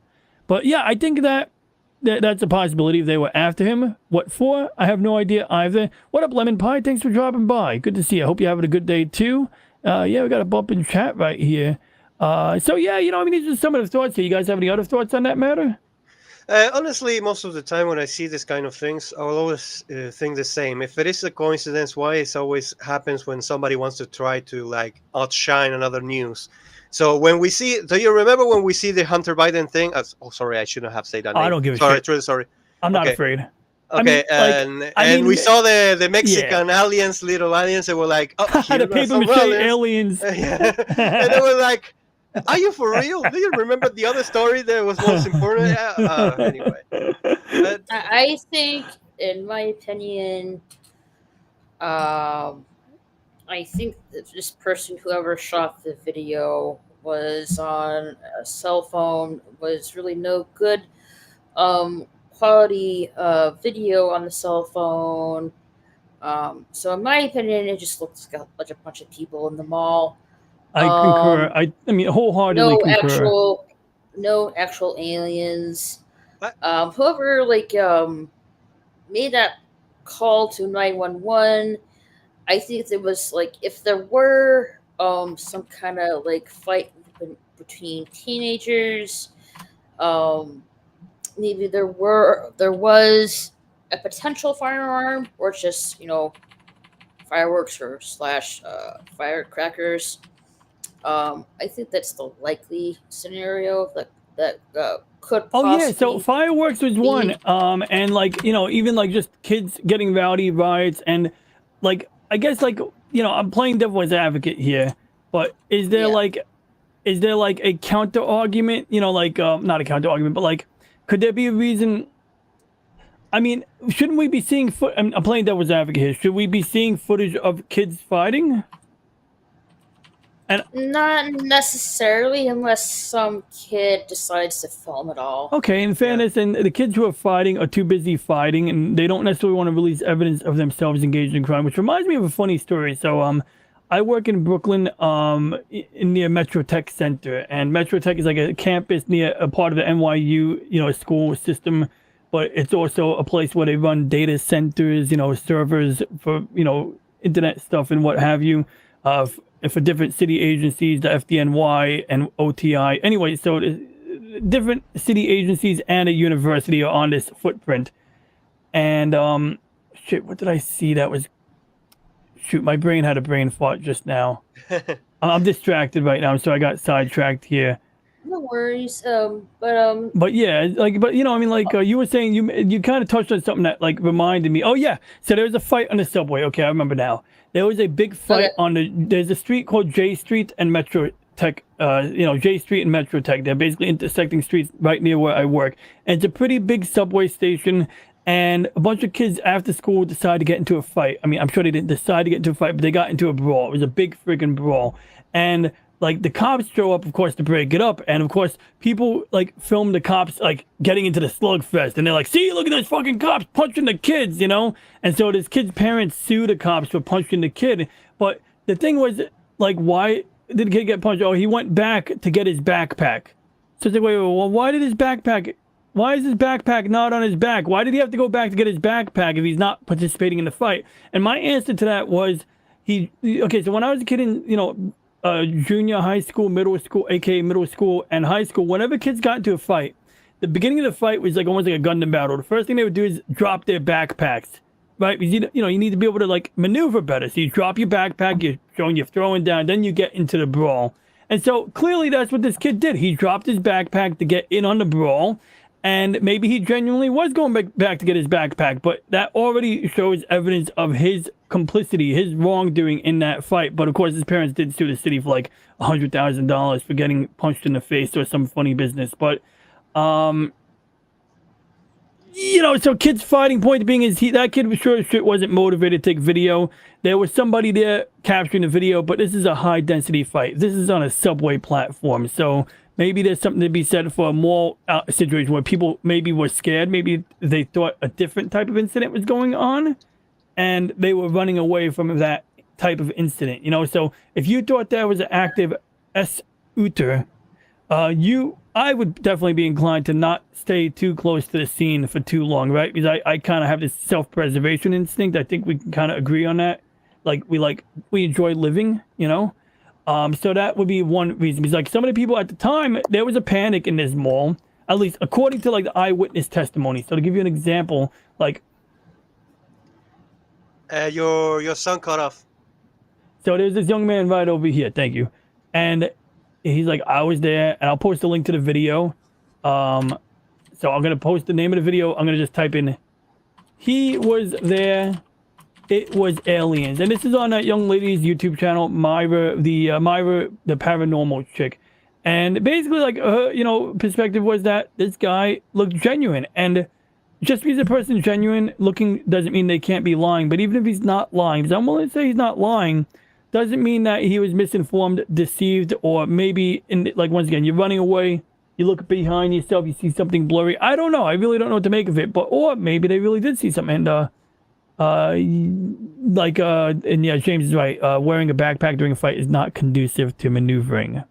But yeah, I think that's a possibility if they were after him. What for? I have no idea either. What up, Lemon Pie? Thanks for dropping by. Good to see you. I hope you're having a good day, too. Yeah, we got a bump in chat right here. So, yeah, you know, I mean, these are some of the thoughts here. You guys have any other thoughts on that matter?
Honestly, most of the time when I see this kind of things, I will always think the same. If it is a coincidence, why it always happens when somebody wants to try to, like, outshine another news. So when we see, do you remember when we see the Hunter Biden thing? Oh, sorry, I shouldn't have said that.
I don't give a shit.
Truly sorry.
I'm not afraid.
Okay, I mean, we saw the Mexican aliens, little aliens, and we're like, oh,
the paper mache aliens.
And they were like, are you for real? Do you remember the other story that was most important? Anyway. But,
I think, in my opinion, I think that this person, whoever shot the video, was on a cell phone, was really no good quality video on the cell phone. So in my opinion, it just looks like a bunch of people in the mall.
I concur. I mean, wholeheartedly concur.
No actual aliens. Whoever made that call to 911, I think there was if there were some kind of fight between teenagers, maybe there was a potential firearm, or just fireworks or firecrackers. I think that's the likely scenario that could possibly.
Oh yeah, so fireworks was one, and even just kids getting rowdy riots, and I guess I'm playing devil's advocate here, but is there a counter argument? Not a counter argument, but could there be a reason? I mean, shouldn't we be seeing I'm playing devil's advocate here. Should we be seeing footage of kids fighting? And
not necessarily, unless some kid decides to film it all.
Okay, in fairness, and the kids who are fighting are too busy fighting, and they don't necessarily want to release evidence of themselves engaged in crime, which reminds me of a funny story. So, I work in Brooklyn, near Metro Tech Center, and Metro Tech is like a campus near a part of the NYU, school system, but it's also a place where they run data centers, servers for, internet stuff and what have you. For different city agencies, the FDNY and OTI. Anyway, so different city agencies and a university are on this footprint. And shit, what did I see that was? Shoot, my brain had a brain fart just now. I'm distracted right now, so I got sidetracked here.
No worries.
But yeah, like, but you know, I mean, like you were saying, you kind of touched on something that like reminded me. Oh yeah, so there was a fight on the subway. Okay, I remember now. There was a big fight on there's a street called J Street and Metro Tech. J Street and Metro Tech. They're basically intersecting streets right near where I work. And it's a pretty big subway station. And a bunch of kids after school decided to get into a fight. I mean, I'm sure they didn't decide to get into a fight, but they got into a brawl. It was a big friggin' brawl. And like the cops show up, of course, to break it up. And of course, people like film the cops like getting into the slugfest. And they're like, see, look at those fucking cops punching the kids, you know? And so this kid's parents sue the cops for punching the kid. But the thing was, like, why did the kid get punched? Oh, he went back to get his backpack. So it's like, wait, well, why is his backpack not on his back? Why did he have to go back to get his backpack if he's not participating in the fight? And my answer to that was, okay, so when I was a kid in, junior high school, middle school, aka middle school and high school, whenever kids got into a fight, the beginning of the fight was like almost like a Gundam battle. The first thing they would do is drop their backpacks, right? Because you need to be able to like maneuver better. So you drop your backpack, you're throwing down, then you get into the brawl. And so clearly that's what this kid did. He dropped his backpack to get in on the brawl. And maybe he genuinely was going back to get his backpack, but that already shows evidence of his complicity, his wrongdoing in that fight. But of course, his parents did sue the city for like $100,000 for getting punched in the face or some funny business. But, so kid's fighting point being is that kid was sure as shit wasn't motivated to take video. There was somebody there capturing the video, but this is a high density fight. This is on a subway platform, so maybe there's something to be said for a mall situation where people maybe were scared. Maybe they thought a different type of incident was going on, and they were running away from that type of incident. So if you thought there was an active S-Uter, I would definitely be inclined to not stay too close to the scene for too long, right? Because I kind of have this self-preservation instinct. I think we can kind of agree on that. We enjoy living, so that would be one reason. Because like some of the people at the time, there was a panic in this mall, at least according to like the eyewitness testimony. So to give you an example, like
your son cut off.
So there's this young man right over here. Thank you. And he's like, I was there, and I'll post a link to the video. So I'm gonna post the name of the video. I'm gonna just type in, he was there. It was aliens, and this is on that young lady's YouTube channel, Myra, the paranormal chick. And basically, like her, perspective was that this guy looked genuine, and just because a person's genuine looking doesn't mean they can't be lying. But even if he's not lying, because I'm willing to say he's not lying, doesn't mean that he was misinformed, deceived, or maybe once again, you're running away, you look behind yourself, you see something blurry. I don't know. I really don't know what to make of it. Or maybe they really did see something. And yeah, James is right. Wearing a backpack during a fight is not conducive to maneuvering.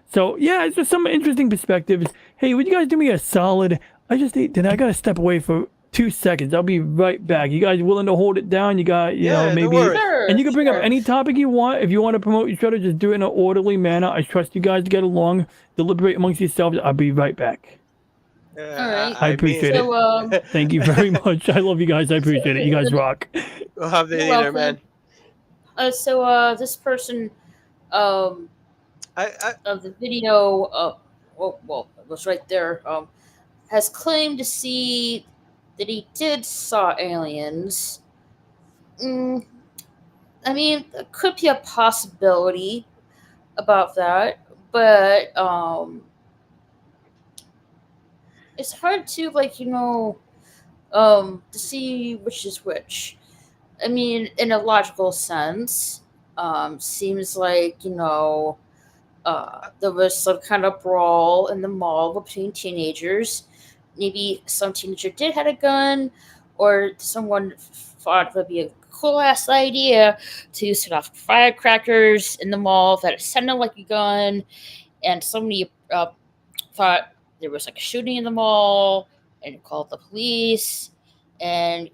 So yeah, it's just some interesting perspectives. Hey, would you guys do me a solid? I gotta step away for 2 seconds. I'll be right back. You guys willing to hold it down? You got, maybe, and you can bring up any topic you want. If you want to promote each other, just do it in an orderly manner. I trust you guys to get along, deliberate amongst yourselves. I'll be right back.
All right.
I appreciate it. Thank you very much. I love you guys. I appreciate it. You guys rock.
We'll have the dinner, man.
This person, of the video, it was right there, has claimed to see that he did saw aliens. I mean, there could be a possibility about that, but it's hard to to see which is which. I mean, in a logical sense, seems like there was some kind of brawl in the mall between teenagers. Maybe some teenager did have a gun, or someone thought it would be a cool ass idea to set off firecrackers in the mall that sounded like a gun, and somebody thought there was like a shooting in the mall and called the police, and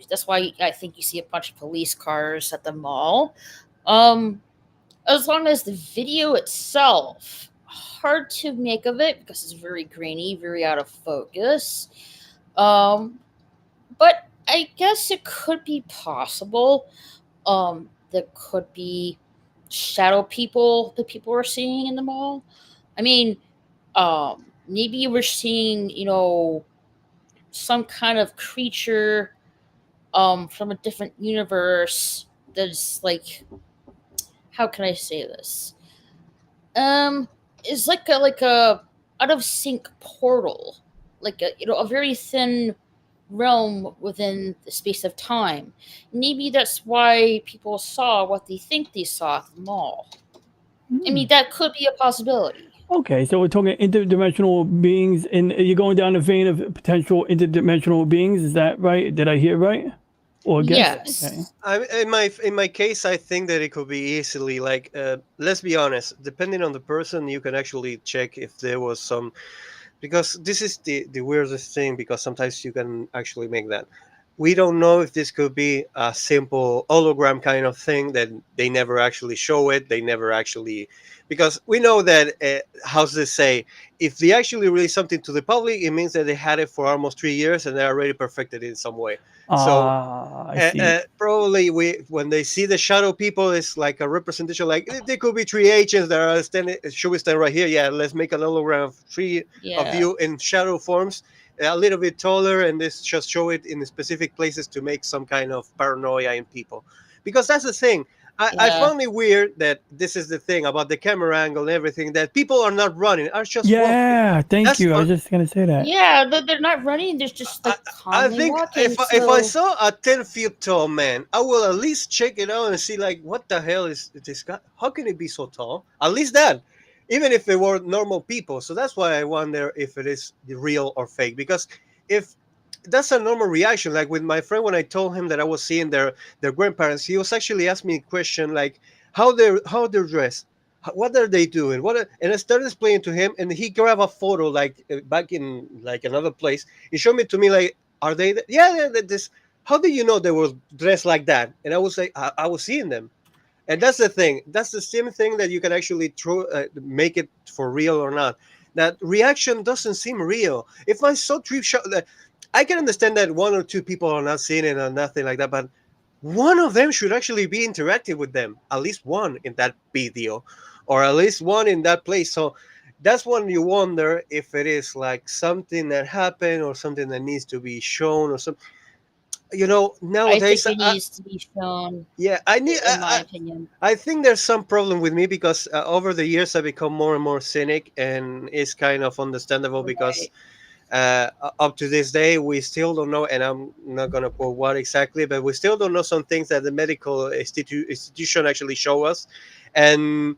that's why I think you see a bunch of police cars at the mall. As long as the video itself hard to make of it because it's very grainy, very out of focus. Um, but I guess it could be possible. There could be shadow people that people are seeing in the mall. I mean, maybe we're seeing, some kind of creature from a different universe that's like, how can I say this? Is like a out of sync portal, like a very thin realm within the space of time. Maybe that's why people saw what they think they saw at the mall. I mean, that could be a possibility.
Okay, so we're talking interdimensional beings, and you're going down the vein of potential interdimensional beings. Is that right? Did I hear right? Or guess?
Yes.
Okay.
In my case, I think that it could be easily like, let's be honest. Depending on the person, you can actually check if there was some, because this is the weirdest thing. Because sometimes you can actually make that. We don't know if this could be a simple hologram kind of thing that they never actually show it. They never actually, because we know that, how's this say? If they actually release something to the public, it means that they had it for almost 3 years and they're already perfected in some way. So
I see.
probably when they see the shadow people, it's like a representation. Like, there could be three agents that are standing. Should we stand right here? Yeah, let's make an hologram of three of you in shadow forms, a little bit taller, and this just show it in specific places to make some kind of paranoia in people. Because that's the thing. I found it weird that this is the thing about the camera angle and everything, that people are not running, are just walking.
Yeah, thank
That's
you. I was just gonna say that.
Yeah, they're not running. They're just like
I
calmly
think
walking.
if I saw a 10 feet tall man, I will at least check it out and see, like, what the hell is this guy? How can he be so tall? At least that, even if it were normal people. So that's why I wonder if it is real or fake. Because if that's a normal reaction, like with my friend, when I told him that I was seeing their grandparents, he was actually asking me a question like, how they're dressed, what are they doing, and I started explaining to him, and he grabbed a photo like, back in like another place. He showed me to me like, are they yeah, this, how do you know they were dressed like that? And I was like, I was seeing them. And that's the thing, that's the same thing that you can actually make it for real or not. That reaction doesn't seem real. If I saw three shots, I can understand that one or two people are not seeing it or nothing like that, but one of them should actually be interacting with them, at least one in that video, or at least one in that place. So that's when you wonder if it is like something that happened or something that needs to be shown or something. Nowadays,
I think it needs to be shown.
Yeah,
in my opinion.
I think there's some problem with me because over the years I become more and more cynic, and it's kind of understandable because up to this day we still don't know, and I'm not gonna quote what exactly, but we still don't know some things that the medical institution actually show us, and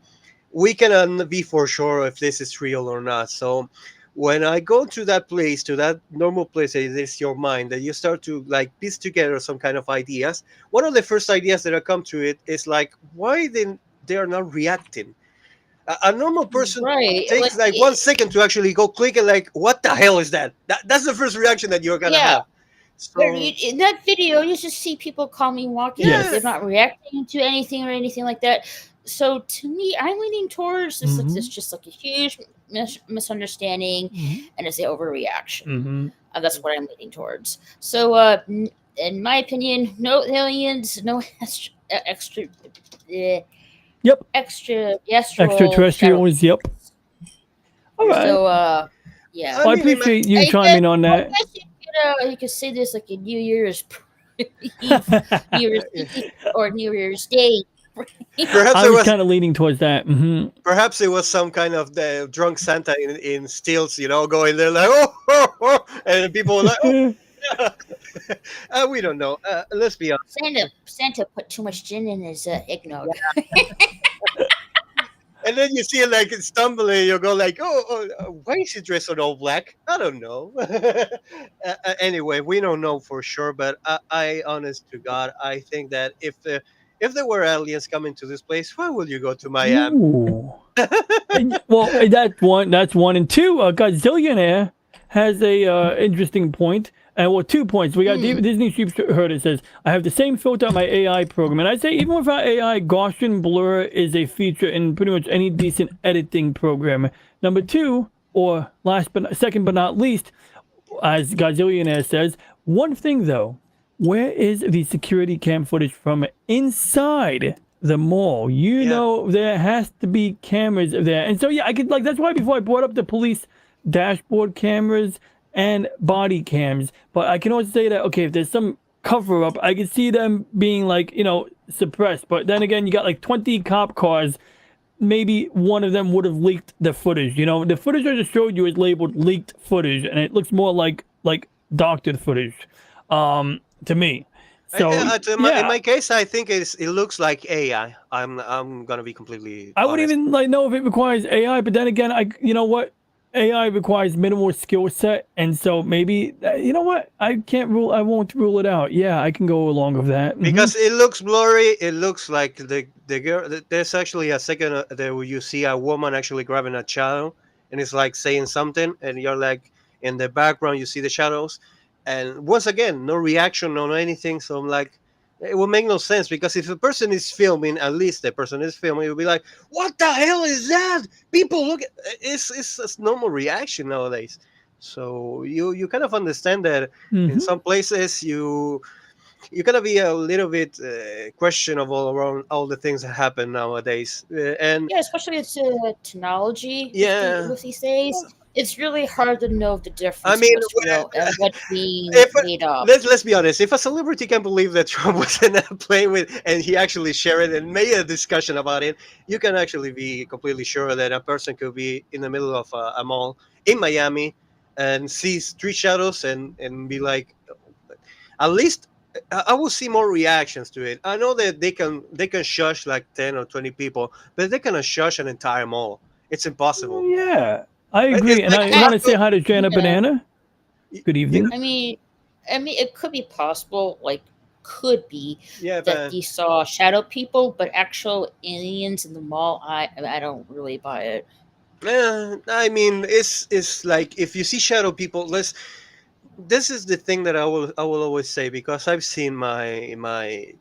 we cannot be for sure if this is real or not. So when I go to that place, to that normal place, it is your mind that you start to like piece together some kind of ideas. One of the first ideas that I come to it is like, why then they are not reacting? A normal person takes like 1 second to actually go click and like, what the hell is that? That's the first reaction that you're gonna have. So,
in that video, you just see people calmly walking.
Yes.
They're not reacting to anything or anything like that. So to me, I'm leaning towards this. Like, this just like a huge misunderstanding, and it's an overreaction. That's what I'm leaning towards. So, in my opinion, no aliens, no
extraterrestrials. Yep. All right.
So, yeah.
Well, I appreciate you chiming on that.
I guess you could say this like a New Year's Eve, or New Year's Day.
Perhaps
I was kind of leaning towards that.
Perhaps it was some kind of the drunk Santa in stilts, going there like, oh, and people were like, oh. We don't know. Let's be honest.
Santa put too much gin in his eggnog.
And then you see it like stumbling. You go like, why is he dressed in all black? I don't know. Anyway, we don't know for sure, but I honest to God, I think that if there were aliens coming to this place, why would you go to Miami?
Well, that's one, and two. Godzillionaire has a interesting point. And well, 2 points. We got Disney Sheep Herder says, I have the same filter on my AI program. And I say, even without AI, Gaussian blur is a feature in pretty much any decent editing program. Number 2, or second but not least, as Gazillionaire says, one thing though, where is the security cam footage from inside the mall? You know, there has to be cameras there. And so, yeah, I could, like, that's why before I brought up the police dashboard cameras and body cams, but I can also say that, okay, if there's some cover up, I can see them being, like, you know, suppressed. But then again, you got like 20 cop cars. Maybe one of them would have leaked the footage. You know, the footage I just showed you is labeled leaked footage, and it looks more like doctored footage, to me. So
in my case, I think it looks like AI. I'm gonna be completely.
I wouldn't even know if it requires AI, but then again, you know what? AI requires minimal skill set, and so maybe you know what? I won't rule it out. Yeah, I can go along with that
because it looks blurry. It looks like the girl. There's actually a second there where you see a woman actually grabbing a shadow, and it's like saying something, and you're like in the background you see the shadows, and once again no reaction on anything. So I'm like, it will make no sense, because if a person is filming, at least the person is filming, you'll be like, what the hell is that? People look at it's a normal reaction nowadays. So you kind of understand that in some places you gotta be a little bit questionable around all the things that happen nowadays. And
yeah, especially with technology
with
these days. It's really hard to know the difference.
I mean,
and what's being made up.
Let's be honest. If a celebrity can believe that Trump was in a plane with, and he actually shared it and made a discussion about it, you can actually be completely sure that a person could be in the middle of a mall in Miami and see street shadows and be like, at least I will see more reactions to it. I know that they can shush like 10 or 20 people, but they cannot shush an entire mall. It's impossible.
Yeah. I agree, and I want to say hi to Jana Banana. Good evening.
I mean, it could be possible, could be that he saw shadow people, but actual aliens in the mall, I don't really buy it.
I mean, it's like if you see shadow people, this is the thing that I will always say, because I've seen my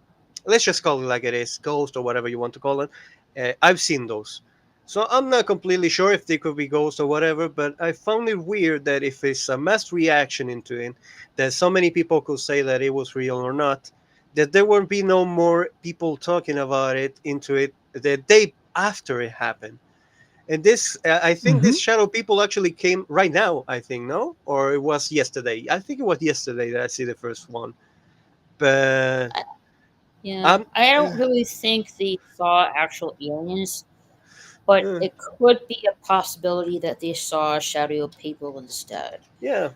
let's just call it like it is, ghost or whatever you want to call it. I've seen those. So I'm not completely sure if they could be ghosts or whatever, but I found it weird that if it's a mass reaction into it, that so many people could say that it was real or not, that there won't be no more people talking about it into it the day after it happened. And this, I think this shadow people actually came right now, I think, no? Or it was yesterday. I think it was yesterday that I see the first one. But...
I don't really think they saw actual aliens. But it could be a possibility that they saw shadow people instead.
Yeah.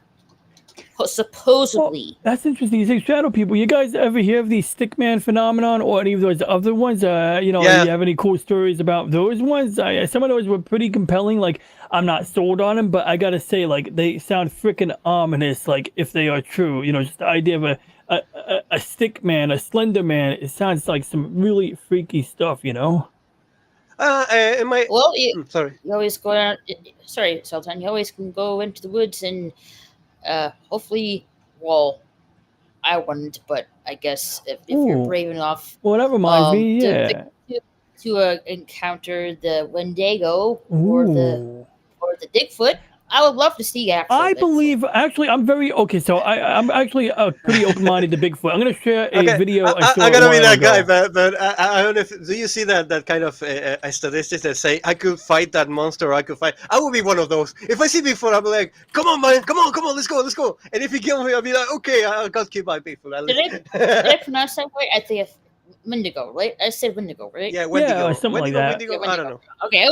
Supposedly.
Well, that's interesting. You say shadow people. You guys ever hear of the stickman phenomenon or any of those other ones? You have any cool stories about those ones? Some of those were pretty compelling. Like, I'm not sold on them, but I gotta say, like, they sound freaking ominous. Like, if they are true, just the idea of a stick man, a slender man. It sounds like some really freaky stuff.
Sorry.
You always go out. Sorry, Sultan. You always can go into the woods and hopefully, well, I wouldn't, but I guess if you're brave enough.
Well, that reminds me,
to encounter the Wendigo or the Bigfoot. I would love to see actually.
I believe, actually, I'm very okay. So I'm actually pretty open-minded to Bigfoot. I'm gonna share a video.
I'm gonna be that guy, but I don't know if do you see that kind of statistics that say I could fight that monster, or I could fight. I will be one of those. If I see Bigfoot, I'll be like, come on, man, come on, let's go. And if he kills me, I'll be like, okay, I'll go keep my Bigfoot.
Did I pronounce that right? I think it's Wendigo, right? I said Wendigo, right?
Yeah, Wendigo.
Yeah, something like that.
Wendigo, I don't know.
Okay,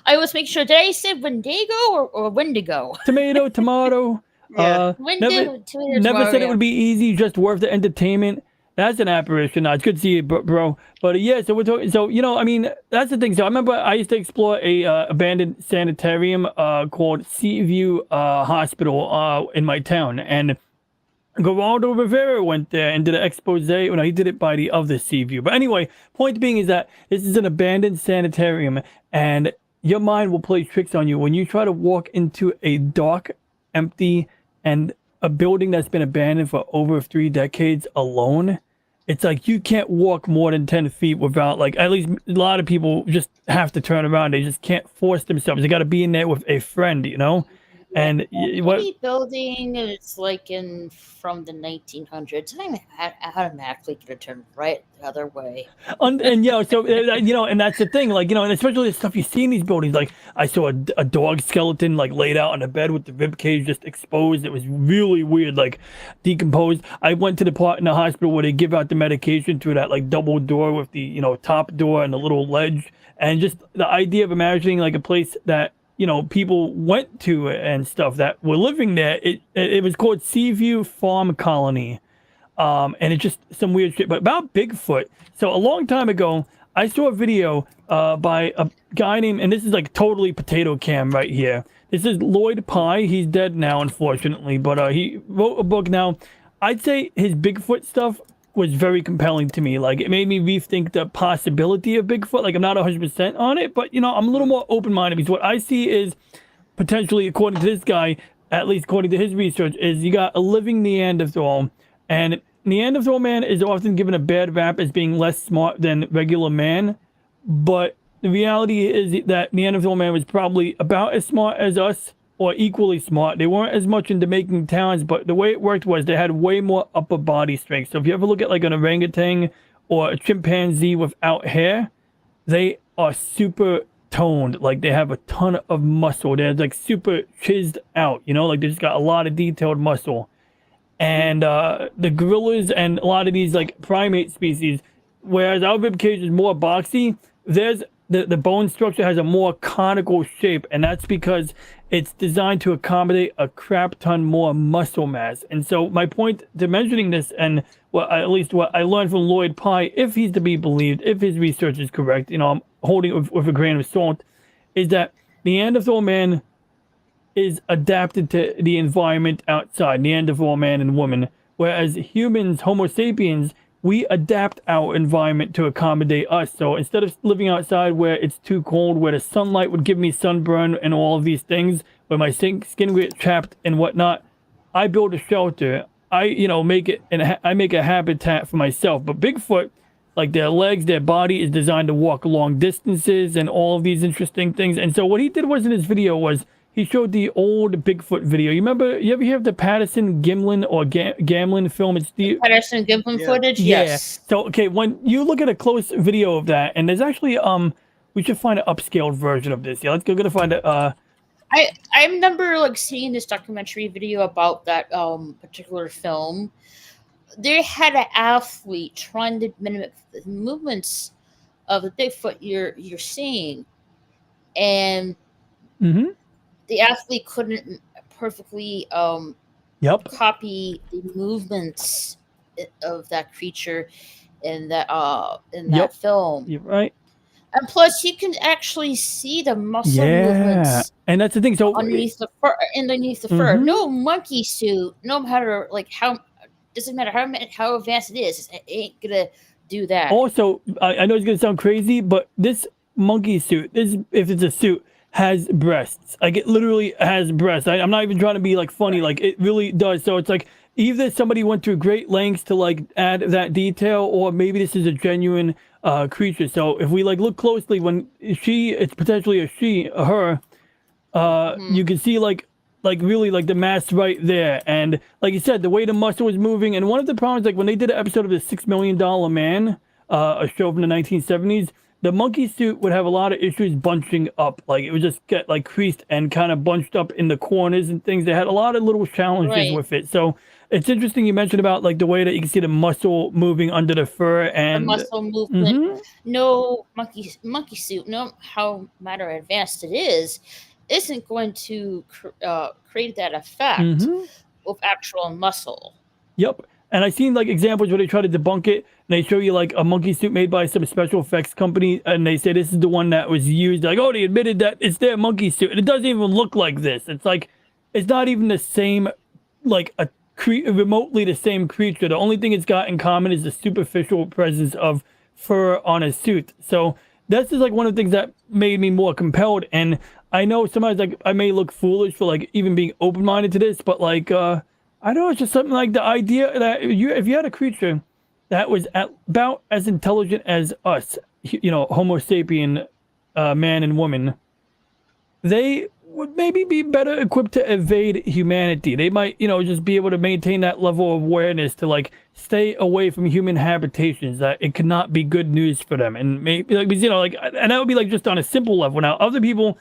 I was making sure. Did I say Wendigo or Wendigo?
Tomato.
Tomato,
Never said it would be easy, just worth the entertainment. That's an apparition. It's good to see you, bro. But so we're talking. So I mean, that's the thing. So I remember I used to explore a abandoned sanitarium called Seaview Hospital in my town, and Geraldo Rivera went there and did an expose. Well, no, he did it by the other Seaview. But anyway, point being is that this is an abandoned sanitarium, and your mind will play tricks on you when you try to walk into a dark, empty, and a building that's been abandoned for over 3 decades alone, it's like you can't walk more than 10 feet without, like, at least a lot of people just have to turn around. They just can't force themselves. They got to be in there with a friend, you know? And what
Any building it's like from the 1900s, I automatically gonna turn right the other way.
and so and that's the thing, like, and especially the stuff you see in these buildings. Like, I saw a dog skeleton like laid out on a bed with the rib cage just exposed. It was really weird, like decomposed. I went to the part in the hospital where they give out the medication through that like double door with the top door and the little ledge, and just the idea of imagining like a place that people went to and stuff that were living there. It was called Seaview Farm Colony. And it's just some weird shit. But about Bigfoot, so a long time ago, I saw a video by a guy named, and this is like totally potato cam right here. This is Lloyd Pye. He's dead now, unfortunately, but he wrote a book now. I'd say his Bigfoot stuff was very compelling to me. Like, it made me rethink the possibility of Bigfoot. Like, I'm not 100% on it, but I'm a little more open-minded, because what I see is potentially, according to this guy, at least according to his research, is you got a living Neanderthal, and Neanderthal man is often given a bad rap as being less smart than regular man, but the reality is that Neanderthal man was probably about as smart as us, or equally smart. They weren't as much into making towns, but the way it worked was they had way more upper body strength. So if you ever look at like an orangutan or a chimpanzee without hair, they are super toned. Like, they have a ton of muscle. They're like super chiseled out, like they just got a lot of detailed muscle. And the gorillas and a lot of these like primate species, whereas our rib cage is more boxy, there's the bone structure has a more conical shape, and that's because it's designed to accommodate a crap ton more muscle mass. And so my point to mentioning this, and at least what I learned from Lloyd Pye, if he's to be believed, if his research is correct, I'm holding it with a grain of salt, is that Neanderthal man is adapted to the environment outside, Neanderthal man and woman, whereas humans, Homo sapiens, we adapt our environment to accommodate us. So instead of living outside where it's too cold, where the sunlight would give me sunburn and all of these things, where my skin would get trapped and whatnot, I build a shelter. I make it, and I make a habitat for myself. But Bigfoot, like, their legs, their body is designed to walk long distances and all of these interesting things. And so what he did was, in his video, was he showed the old Bigfoot video. You ever hear of the Patterson Gimlin or Gamlin film? It's the
Patterson Gimlin footage.
yeah.
Yes.
So okay, when you look at a close video of that, and there's actually we should find an upscaled version of this. Yeah, let's go. Gonna find it.
I remember like seeing this documentary video about that particular film. They had an athlete trying to mimic the movements of the Bigfoot you're seeing, and the athlete couldn't perfectly copy the movements of that creature in that film.
You're right.
And plus, you can actually see the muscle movements.
And that's the thing. So
underneath the fur, no monkey suit, no matter like how, doesn't matter how advanced it is, it ain't gonna do that.
Also, I know it's gonna sound crazy, but this monkey suit, if it's a suit, has breasts. Like, it literally has breasts. I'm not even trying to be like funny. Like, it really does. So it's like either somebody went through great lengths to like add that detail, or maybe this is a genuine creature. So if we like look closely, when it's potentially her, you can see like really like the mass right there. And like you said, the way the muscle is moving. And one of the problems, like when they did an episode of the $6 Million Man, a show from the 1970s, the monkey suit would have a lot of issues bunching up. Like, it would just get like creased and kind of bunched up in the corners and things. They had a lot of little challenges with it. So it's interesting you mentioned about like the way that you can see the muscle moving under the fur and
the muscle movement. No monkey suit, no how matter advanced it is, isn't going to create that effect of actual muscle.
Yep. And I've seen like examples where they try to debunk it, and they show you like a monkey suit made by some special effects company, and they say this is the one that was used. Like, oh, they admitted that it's their monkey suit, and it doesn't even look like this. It's like, it's not even the same, like remotely the same creature. The only thing it's got in common is the superficial presence of fur on a suit. So this is like one of the things that made me more compelled. And I know sometimes like I may look foolish for like even being open-minded to this, but like I know it's just something like the idea that if you had a creature that was about as intelligent as us, Homo sapien, man and woman, they would maybe be better equipped to evade humanity. They might, just be able to maintain that level of awareness to like stay away from human habitations. That it could not be good news for them, and maybe and that would be like just on a simple level. Now, other people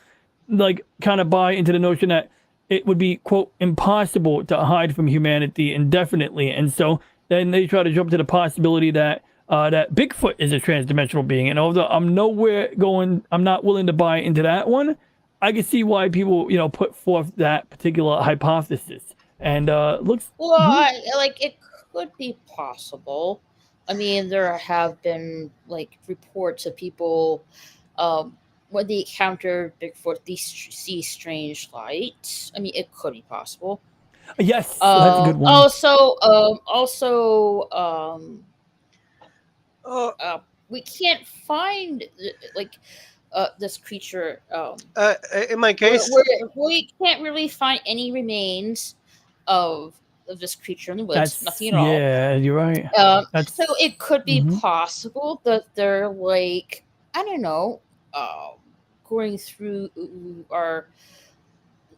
like kind of buy into the notion that it would be quote impossible to hide from humanity indefinitely, and so then they try to jump to the possibility that that Bigfoot is a transdimensional being. And although I'm not willing to buy into that one. I can see why people, put forth that particular hypothesis, and looks.
Well, it could be possible. I mean, there have been like reports of people when they encounter Bigfoot, they see strange lights. I mean, it could be possible.
Yes, that's a good one.
We can't find like. This creature.
In my case,
we can't really find any remains of this creature in the woods. Nothing at all.
Yeah, you're right.
So it could be possible that they're like, I don't know, going through our.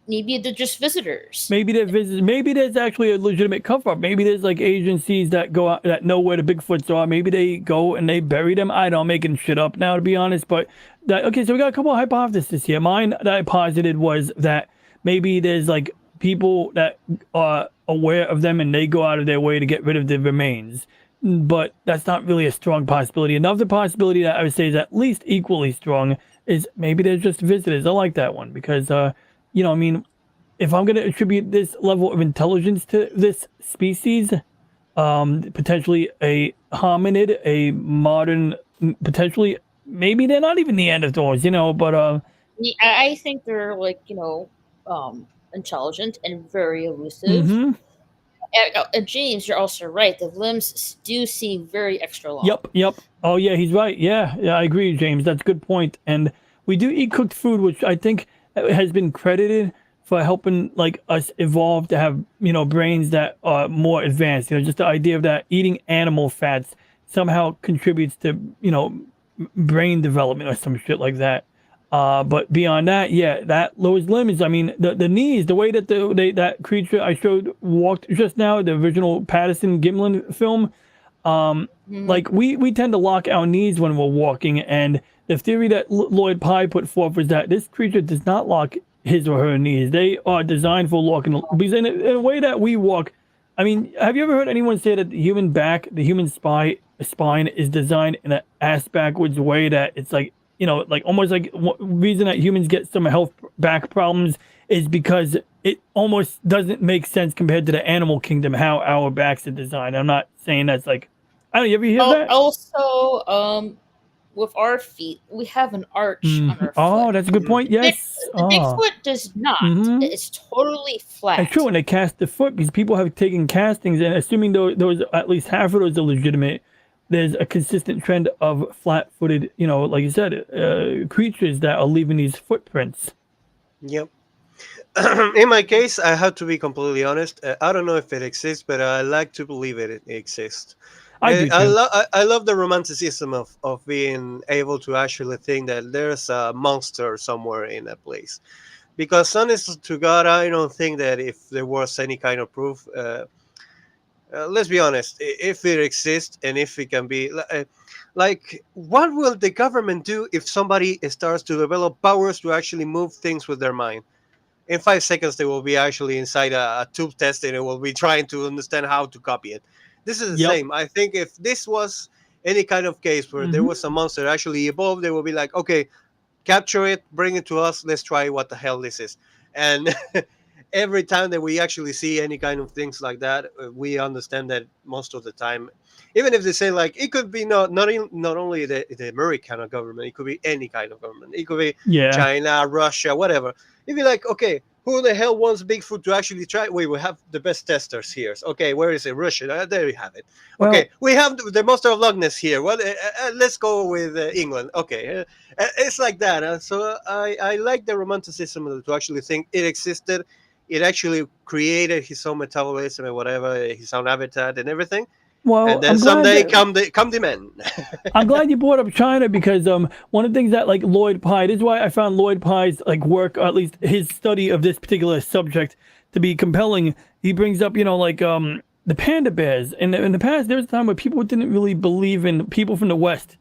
Maybe they're just visitors.
Maybe they're visitors. Maybe there's actually a legitimate cover-up. Maybe there's like agencies that go out that know where the Bigfoots are. Maybe they go and they bury them. I don't know, I'm making shit up now, to be honest. But okay, so we got a couple of hypotheses here. Mine that I posited was that maybe there's like people that are aware of them and they go out of their way to get rid of the remains. But that's not really a strong possibility. Another possibility that I would say is at least equally strong is maybe they're just visitors. I like that one because I mean, if I'm going to attribute this level of intelligence to this species, potentially a hominid, a modern, potentially, maybe they're not even Neanderthals, but...
I think they're, like, intelligent and very elusive.
Mm-hmm.
And James, you're also right. The limbs do seem very extra long.
Yep. Oh, yeah, he's right. Yeah, I agree, James. That's a good point. And we do eat cooked food, which I think... has been credited for helping like us evolve to have brains that are more advanced. Just the idea of that eating animal fats somehow contributes to brain development or some shit like that. But beyond that, yeah, that those limbs. I mean, the knees, the way that that creature I showed walked just now, the original Patterson Gimlin film. Like we tend to lock our knees when we're walking, and the theory that Lloyd Pye put forth was that this creature does not lock his or her knees. They are designed for locking. Because in a way that we walk, I mean, have you ever heard anyone say that the human spine is designed in an ass backwards way that it's like, like almost like reason that humans get some health back problems is because it almost doesn't make sense compared to the animal kingdom, how our backs are designed. I'm not saying that's like, I don't know, you ever hear that?
Also, with our feet, we have an arch on our foot.
Oh, that's a good point. Yes.
Bigfoot does not. It's totally flat.
It's true, and they cast the foot because people have taken castings, and assuming those at least half of those are legitimate, there's a consistent trend of flat-footed, like you said, creatures that are leaving these footprints.
Yep. In my case, I have to be completely honest. I don't know if it exists, but I like to believe it exists. I love the romanticism of being able to actually think that there's a monster somewhere in a place. Because honest to God, I don't think that if there was any kind of proof, let's be honest, if it exists and if it can be, like, what will the government do if somebody starts to develop powers to actually move things with their mind? In 5 seconds, they will be actually inside a tube test and they will be trying to understand how to copy it. This is the same. I think if this was any kind of case where there was a monster actually evolved, they will be like, okay, capture it, bring it to us, let's try what the hell this is. And every time that we actually see any kind of things like that, we understand that most of the time, even if they say like, it could be not only the American government, it could be any kind of government. It could be China, Russia, whatever. You'd be like, okay, who the hell wants Bigfoot to actually try? We have the best testers here. Okay, where is it? Russia. There you have it. Well, okay, we have the monster of Loch Ness here. Well, let's go with England. Okay, it's like that. So I like the romanticism to actually think it existed. it actually created his own metabolism and whatever, his own habitat and everything.
Well,
And then
I'm glad
someday
that
come the men.
I'm glad you brought up China because one of the things that like Lloyd Pye, this is why I found Lloyd Pye's like work, or at least his study of this particular subject, to be compelling. He brings up, like the panda bears. In the past, there was a time where people didn't really believe in people from the West,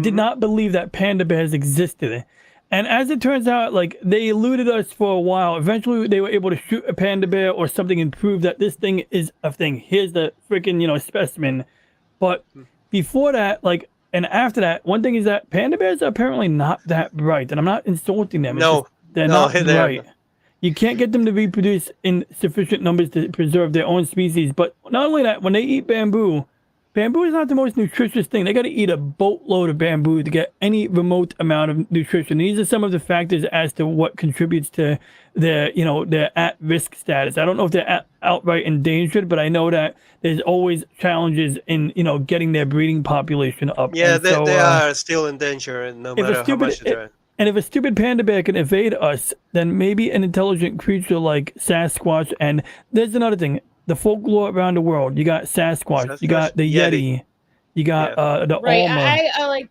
did not believe that panda bears existed. And as it turns out, like they eluded us for a while. Eventually, they were able to shoot a panda bear or something and prove that this thing is a thing. Here's the freaking, specimen. But before that, like, and after that, one thing is that panda bears are apparently not that bright. And I'm not insulting them. It's
No,
just, they're
no,
not
they're
bright.
not.
You can't get them to reproduce in sufficient numbers to preserve their own species. But not only that, when they eat bamboo, bamboo is not the most nutritious thing. They got to eat a boatload of bamboo to get any remote amount of nutrition. These are some of the factors as to what contributes to their, their at-risk status. I don't know if they're outright endangered, but I know that there's always challenges in, getting their breeding population up.
Yeah,
And
they are still in danger, and no
if a
matter how much
stupid,
they're.
and if a stupid panda bear can evade us, then maybe an intelligent creature like Sasquatch. And there's another thing: the folklore around the world. You got Sasquatch, you got the Yeti, you got the
Right.
Alma.
I like,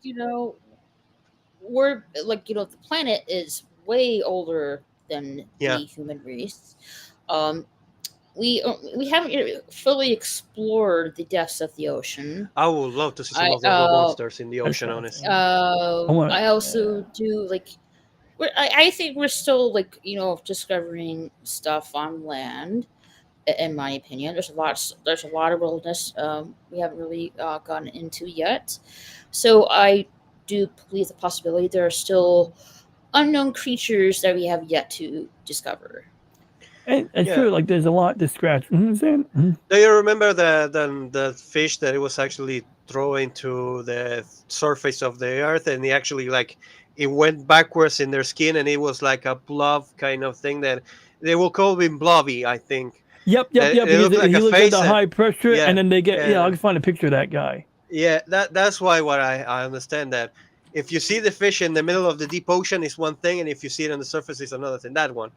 we're like, the planet is way older than
Yeah.
the human race. We haven't fully explored the depths of the ocean.
I would love to see some
I
of those monsters in the ocean, honestly.
I also do like. I think we're still like discovering stuff on land. In my opinion, there's a lot of wilderness we haven't really gotten into yet. So I do believe the possibility there are still unknown creatures that we have yet to discover.
And it's
Yeah.
true, like there's a lot to scratch. Sam?
Do you remember the fish that it was actually thrown to the surface of the earth, and it actually like it went backwards in their skin, and it was like a blob kind of thing that they will call him blobby, I think.
Yep.
It
Because
looked like
he
a
looks at
face
the high pressure,
yeah,
and then they get.
yeah.
Yeah, I can find a picture of that guy.
Yeah, that's why what I understand that if you see the fish in the middle of the deep ocean is one thing, and if you see it on the surface is another thing. That one.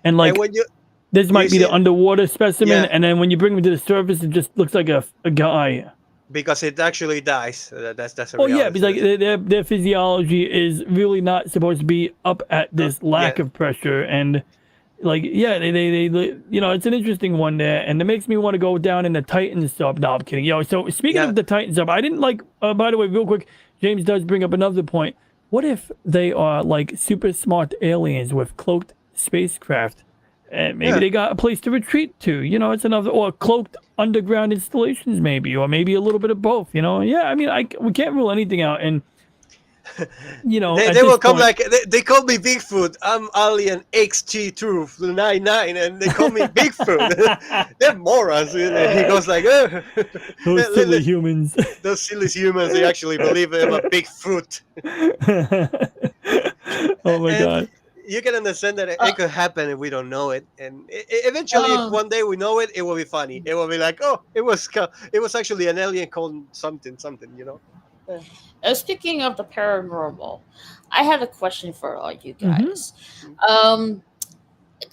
And like
And when you
this might be
see
the underwater specimen,
Yeah.
and then when you bring him to the surface, it just looks like a guy.
because it actually dies. That's a
Oh yeah,
reality.
because like their physiology is really not supposed to be up at this lack
yeah.
of pressure, and like they it's an interesting one there, and it makes me want to go down in the Titan sub. No, I'm kidding. So speaking
Yeah.
of the Titan sub, I didn't like. By the way, real quick, James does bring up another point. What if they are like super smart aliens with cloaked spacecraft? And maybe
Yeah.
they got a place to retreat to. It's another, or cloaked underground installations, maybe, or maybe a little bit of both. Yeah. I mean, we can't rule anything out, and at
They will
this
come
point-
like they call me Bigfoot. I'm Alien XT299, and they call me Bigfoot. They're morons. He goes like,
those silly humans.
those silly humans. They actually believe I'm a Bigfoot.
Oh my
And
god.
You can understand that it could happen if we don't know it, and eventually, if one day we know it, it will be funny. It will be like, oh, it was actually an alien called something.
Speaking of the paranormal, I have a question for all you
Mm-hmm.
guys.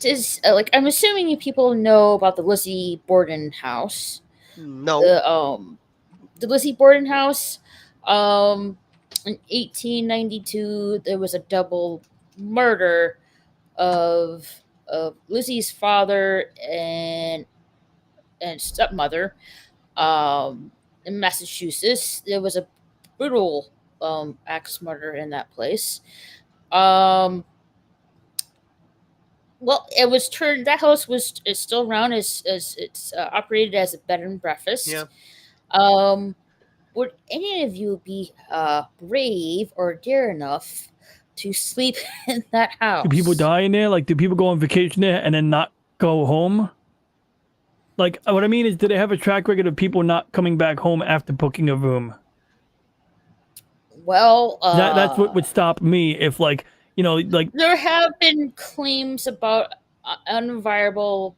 Does I'm assuming you people know about the Lizzie Borden house.
No.
The Lizzie Borden house. In 1892, there was a double murder of Lizzie's father and stepmother. In Massachusetts, there was a brutal axe murder in that place. Well, it was turned. That house is still around as it's operated as a bed and breakfast.
Yeah.
Would any of you be brave or dare enough to sleep in that house?
Do people die in there? Like, do people go on vacation there and then not go home? Like, what I mean is, do they have a track record of people not coming back home after booking a room?
Well,
That's what would stop me if, like,
there have been claims about unviable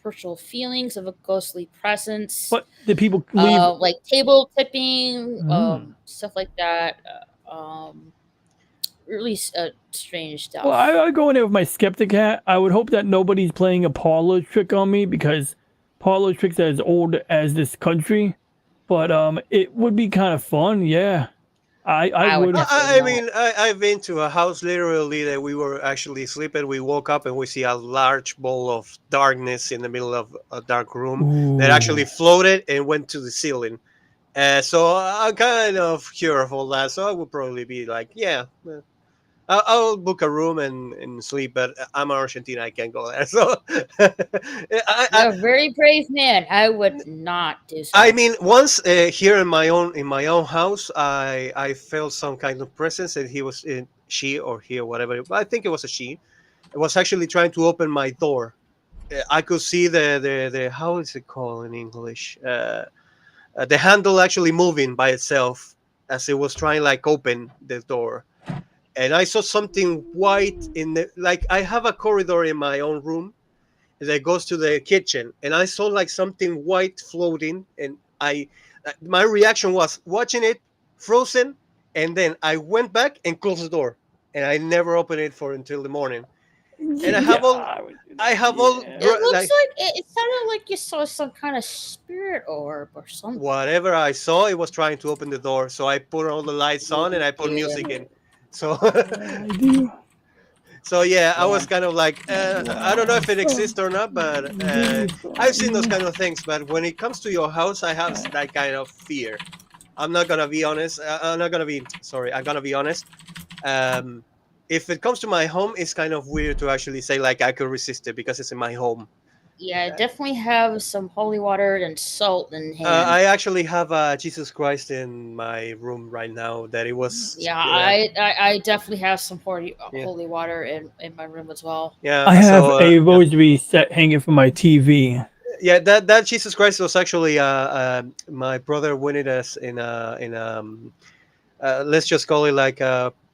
personal feelings of a ghostly presence.
But the people leave.
Like table tipping, stuff like that. really strange stuff.
Well, I go in there with my skeptic hat. I would hope that nobody's playing a parlor trick on me because parlor tricks are as old as this country. But it would be kind of fun, yeah. I
would
would.
definitely
I mean, I've been to a house literally that we were actually sleeping. We woke up and we see a large ball of darkness in the middle of a dark room that actually
Ooh.
floated and went to the ceiling. So I'm kind of sure of all that. So I would probably be like, yeah, I'll book a room and sleep. But I'm Argentina, I can't go there. So
You're a very brave man. I would not do so.
I mean, once here in my own house, I felt some kind of presence, and he was in she or he or whatever. I think it was a she. It was actually trying to open my door. I could see the how is it called in English? The handle actually moving by itself as it was trying like open the door, and I saw something white in the like. I have a corridor in my own room that goes to the kitchen, and I saw like something white floating, and my reaction was watching it frozen, and then I went back and closed the door, and I never opened it for until the morning. And I have all
It looks
like
like it sounded like you saw some kind of spirit orb or something.
whatever I saw, it was trying to open the door. So I put all the lights on and I put music in. So
I do.
so yeah, I was kind of like, I don't know if it exists or not, but I've seen those kind of things. But when it comes to your house, I have that kind of fear. I'm not gonna be honest. I'm not gonna be sorry. I'm gonna be honest. If it comes to my home, it's kind of weird to actually say like I could resist it because it's in my home.
Yeah, definitely have some holy water and salt in hand.
I actually have Jesus Christ in my room right now. That it was.
Yeah, I definitely have some holy water in my room as well.
Yeah,
I have a rosary set hanging from my TV.
Yeah, that Jesus Christ was actually my brother winning us in let's just call it like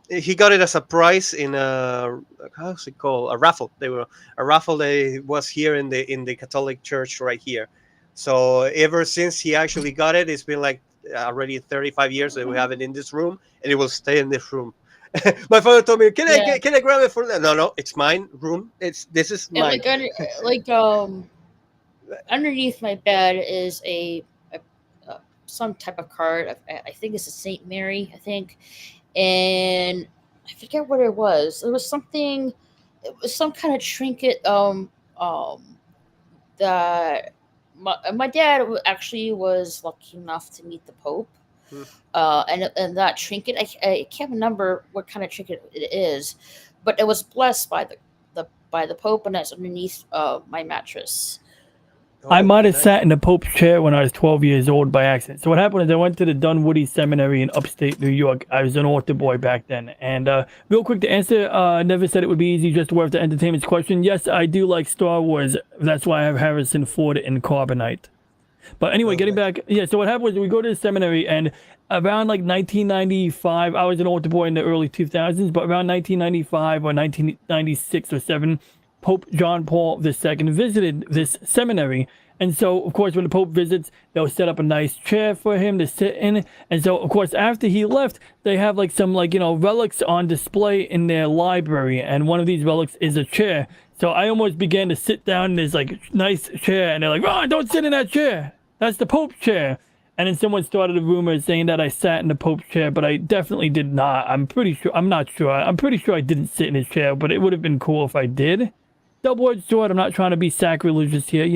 he got it as a prize in a how's it called, a raffle. They were a raffle that was here in the Catholic Church right here. So ever since he actually got it, it's been like already 35 years that we have it in this room, and it will stay in this room. My father told me, "Can I grab it for that?" No, it's mine room. This is mine.
Underneath my bed is a some type of card. I think it's a Saint Mary. I think. And I forget what it was. It was something. It was some kind of trinket. That my dad actually was lucky enough to meet the Pope, and that trinket. I can't remember what kind of trinket it is, but it was blessed by the Pope, and it's underneath my mattress.
I might have sat in the Pope's chair when I was 12 years old by accident. So what happened is I went to the Dunwoody Seminary in upstate New York. I was an altar boy back then. And real quick to answer, never said it would be easy just to work the entertainment's question. Yes, I do like Star Wars. That's why I have Harrison Ford in Carbonite. But anyway, getting back, so what happened was we go to the seminary, and around like 1995, I was an altar boy in the early 2000s, but around 1995 or 1996 or 7, Pope John Paul II visited this seminary. And so, of course, when the Pope visits, they'll set up a nice chair for him to sit in. And so, of course, after he left, they have like some relics on display in their library. And one of these relics is a chair. So I almost began to sit down in this like nice chair. And they're like, "Ron, don't sit in that chair. That's the Pope's chair." And then someone started a rumor saying that I sat in the Pope's chair, but I definitely did not. I'm pretty sure I didn't sit in his chair, but it would have been cool if I did. Double-edged sword. I'm not trying to be sacrilegious here.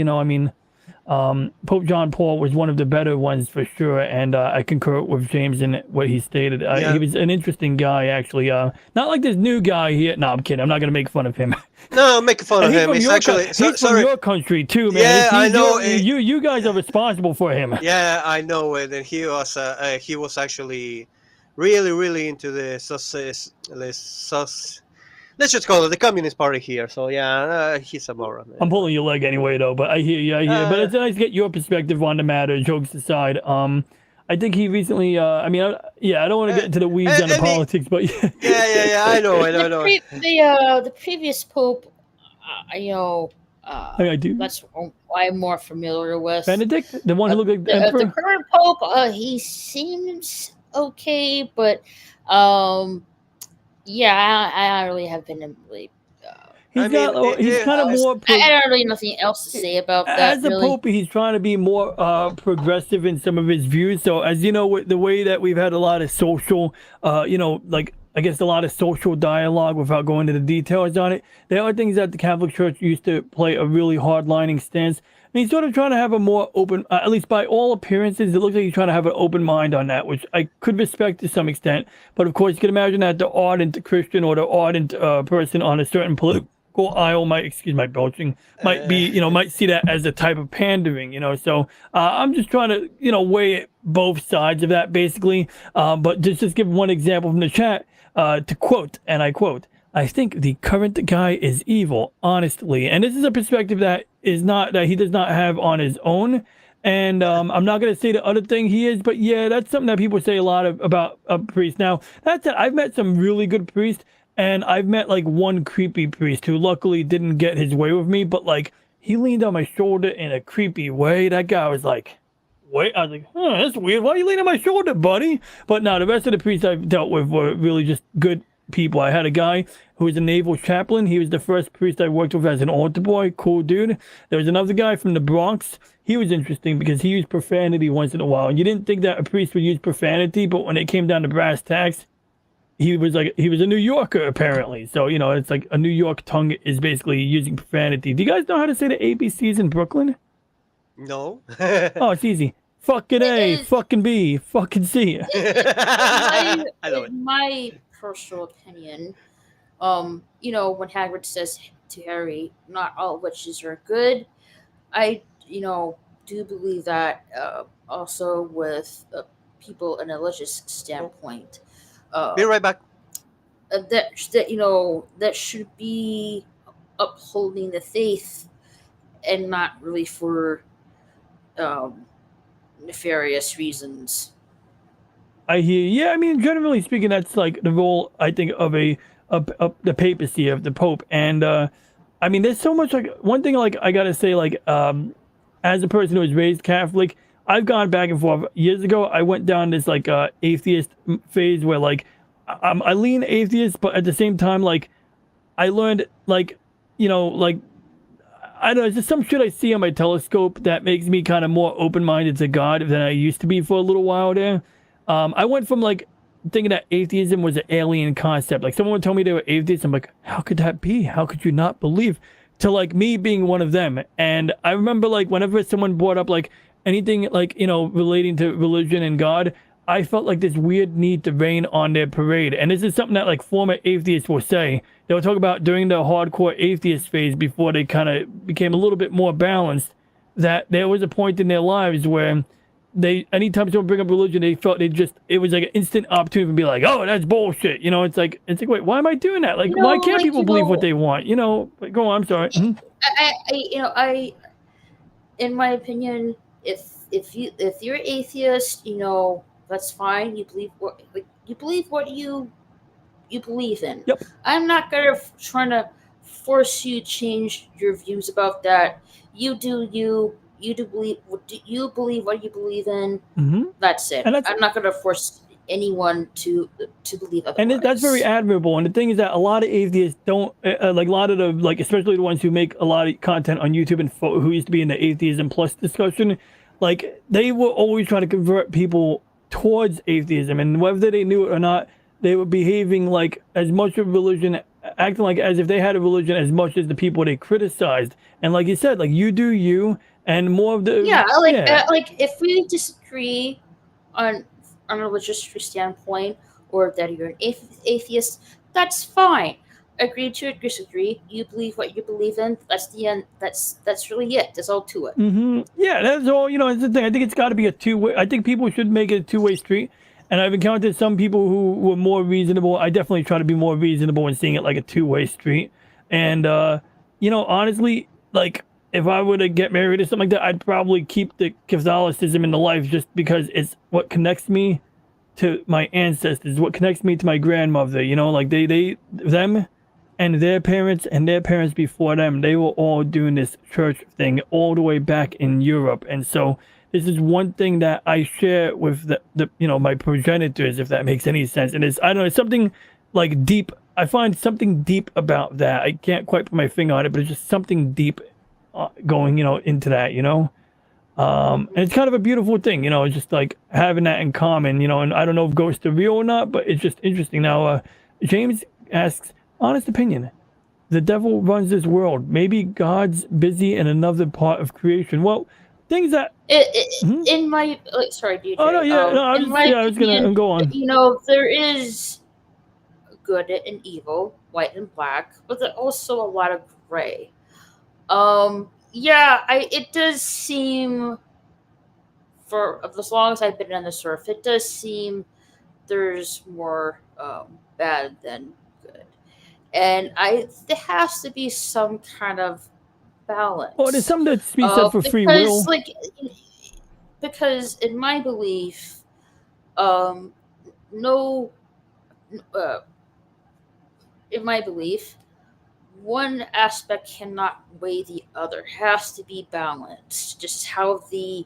Pope John Paul was one of the better ones for sure, and I concur with James in what he stated. He was an interesting guy, actually. Not like this new guy here. No, I'm kidding. I'm not going to make fun of him.
No, make fun of him.
He's from your country too, man.
Yeah, I know.
You guys are responsible for him.
Yeah, I know it. And he was actually really, really into the let's just call it the Communist Party here. So yeah, he's a moron.
I'm pulling your leg anyway, though. But I hear you. But it's nice to get your perspective on the matter. Jokes aside, I think he recently. I don't want to get into the weeds on the politics, but
yeah. I know.
The previous Pope,
I do.
That's what I'm more familiar with.
Benedict, the one who looked like the emperor.
The current Pope, he seems okay, but Yeah, I don't really have been really.
He's
I mean,
he's kind of more.
I don't really nothing else to say about that.
As a
Really.
pope, he's trying to be more progressive in some of his views. So, as you know, with the way that we've had a lot of social, like I guess a lot of social dialogue without going into the details on it, there are things that the Catholic Church used to play a really hard-lining stance. And he's sort of trying to have a more open, at least by all appearances, it looks like he's trying to have an open mind on that, which I could respect to some extent. But of course, you can imagine that the ardent Christian or the ardent person on a certain political aisle might, excuse my belching, might be, might see that as a type of pandering, So I'm just trying to, weigh it both sides of that, basically. But just give one example from the chat to quote, and I quote, "I think the current guy is evil, honestly." And this is a perspective that he does not have on his own. And I'm not going to say the other thing he is, but yeah, that's something that people say a lot about a priest. Now, that said, I've met some really good priests. And I've met like one creepy priest who luckily didn't get his way with me, but like he leaned on my shoulder in a creepy way. That guy was like, wait, I was like, that's weird. Why are you leaning on my shoulder, buddy? But no, the rest of the priests I've dealt with were really just good people. I had a guy who was a naval chaplain. He was the first priest I worked with as an altar boy. Cool dude. There was another guy from the Bronx. He was interesting because he used profanity once in a while. And you didn't think that a priest would use profanity, but when it came down to brass tacks, he was a New Yorker, apparently. So, it's like a New York tongue is basically using profanity. Do you guys know how to say the ABCs in Brooklyn?
No.
Oh, it's easy. Fucking A, fucking B, fucking C.
In my personal opinion, when Hagrid says to Harry, not all witches are good, I, do believe that also with people in a religious standpoint.
Be right back.
That should be upholding the faith and not really for nefarious reasons.
I hear. Yeah, I mean, generally speaking, that's like the role I think of the papacy, of the Pope. And I mean, there's so much. Like, one thing, like, I gotta say, like, as a person who was raised Catholic, I've gone back and forth. Years ago, I went down this like atheist phase where like I lean atheist, but at the same time, like I learned like like I don't know, it's just some shit I see on my telescope that makes me kind of more open-minded to God than I used to be for a little while there. I went from like thinking that atheism was an alien concept. Like someone would tell me they were atheists. I'm like, how could that be? How could you not believe? To like me being one of them. And I remember like whenever someone brought up like anything like, relating to religion and God, I felt like this weird need to rain on their parade. And this is something that like former atheists will say. They'll talk about during the hardcore atheist phase before they kind of became a little bit more balanced, that there was a point in their lives where anytime someone bring up religion, they felt it was like an instant opportunity to be like, oh, that's bullshit. It's like, wait, why am I doing that? Like, why can't people believe what they want? Like, go on, I'm sorry.
I in my opinion, if you're atheist, that's fine. You believe what you believe in.
Yep.
I'm not trying to force you to change your views about that. You do you. You do believe what you believe in.
Mm-hmm.
That's it. I'm not going to force anyone to believe otherwise.
And that's very admirable. And the thing is that a lot of atheists don't like a lot of the like, especially the ones who make a lot of content on YouTube and who used to be in the atheism plus discussion, like they were always trying to convert people towards atheism, and whether they knew it or not, they were behaving like as much of religion, acting like as if they had a religion as much as the people they criticized. And like you said, like you do you. And more of the
like if we disagree on a religious standpoint, or that you're an atheist, that's fine. Agree to disagree. You believe what you believe in. That's the end. That's really it. That's all to it.
Mm-hmm. Yeah, that's all. It's the thing. I think it's got to be a two-way. I think people should make it a two-way street. And I've encountered some people who were more reasonable. I definitely try to be more reasonable in seeing it like a two-way street. And honestly, like, if I were to get married or something like that, I'd probably keep the Catholicism in the life just because it's what connects me to my ancestors, what connects me to my grandmother. Like them and their parents before them, they were all doing this church thing all the way back in Europe. And so this is one thing that I share with the my progenitors, if that makes any sense. And it's something like deep. I find something deep about that. I can't quite put my finger on it, but it's just something deep going, into that, and it's kind of a beautiful thing, it's just like having that in common, and I don't know if ghosts are real or not, but it's just interesting. Now, James asks, honest opinion, the devil runs this world. Maybe God's busy in another part of creation. Well, things that
in my sorry, DJ.
Oh no, yeah, no, I was gonna go on.
There is good and evil, white and black, but there's also a lot of gray. It does seem, for as long as I've been on this earth, it does seem there's more bad than good, and there has to be some kind of balance.
Oh, there's something to be said for free will.
Because in my belief, in my belief, one aspect cannot weigh the other. It has to be balanced, just how the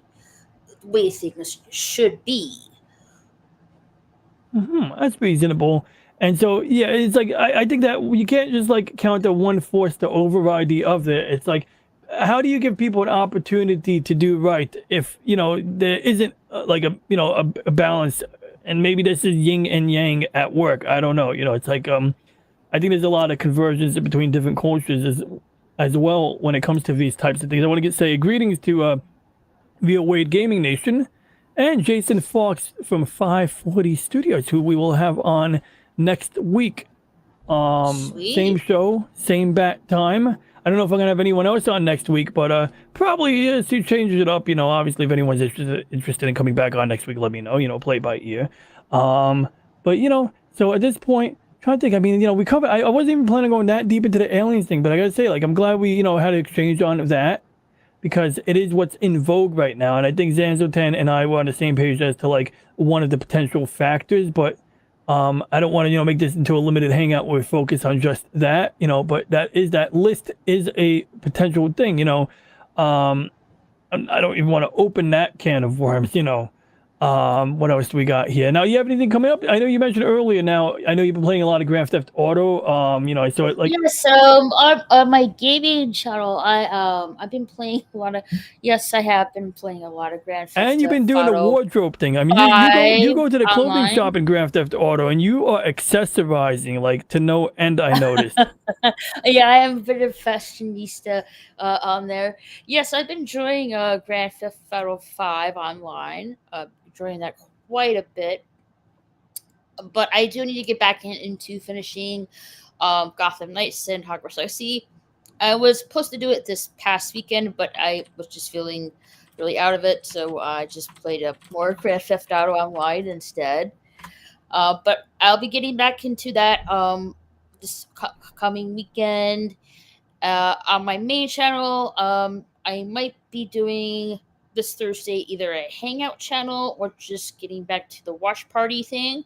way things should be.
That's reasonable. And so, yeah, it's like, I think that you can't just like count the one force to override the other. It's like, how do you give people an opportunity to do right if, there isn't like a balance, and maybe this is yin and yang at work. I don't know. It's like, I think there's a lot of convergence between different cultures as well when it comes to these types of things. I want to say greetings to Via Wade Gaming Nation and Jason Fox from 540 Studios, who we will have on next week. Same show, same bat time. I don't know if I'm gonna have anyone else on next week, but probably to change it up. Obviously, if anyone's interested in coming back on next week, let me know. Play by ear. But so at this point, trying to think. I mean, we covered. I wasn't even planning on going that deep into the aliens thing, but I gotta say, like, I'm glad we had an exchange on that, because it is what's in vogue right now, and I think Zanzo10 and I were on the same page as to like one of the potential factors, but. I don't want to, make this into a limited hangout where we focus on just that, but that list is a potential thing, I don't even want to open that can of worms, what else do we got here? Now, you have anything coming up? I know you mentioned earlier. Now, I know you've been playing a lot of Grand Theft Auto. I saw it like.
Yes. On my gaming channel, I've been playing a lot of. Yes, I have been playing a lot of Grand Theft Auto.
And you've been doing the wardrobe thing. I mean, you go to the clothing shop in Grand Theft Auto, and you are accessorizing like to no end. I noticed.
Yeah, I am a bit of fashionista on there. Yes, I've been enjoying Grand Theft Auto 5 online. Enjoying that quite a bit, but I do need to get back into finishing Gotham Knights and Hogwarts Legacy. I was supposed to do it this past weekend, but I was just feeling really out of it, so I just played more Grand Theft Auto Online instead. But I'll be getting back into that this coming weekend. On my main channel, I might be doing this Thursday either a hangout channel or just getting back to the watch party thing,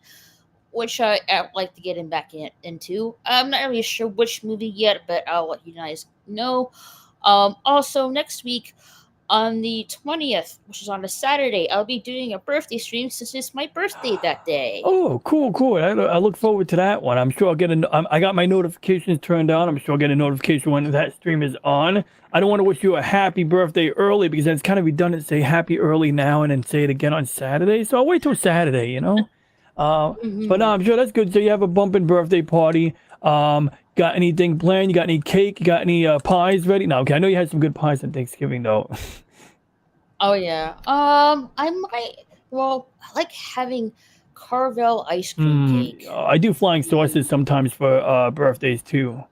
which I'd like to get back into. I'm not really sure which movie yet, but I'll let you guys know. Also, next week on the 20th, which is on a Saturday, I'll be doing a birthday stream since it's my birthday that day.
Oh, cool. I look forward to that one. I'm sure I'll get I got my notifications turned on. I'm sure I'll get a notification when that stream is on. I don't want to wish you a happy birthday early, because it's kind of redundant to say happy early now and then say it again on Saturday. So I'll wait till Saturday, But no, I'm sure that's good. So you have a bumping birthday party. Got anything planned? You got any cake? You got any pies ready? No, okay. I know you had some good pies on Thanksgiving, though.
Oh yeah. I like having Carvel ice cream cake.
I do flying saucers sometimes for birthdays too.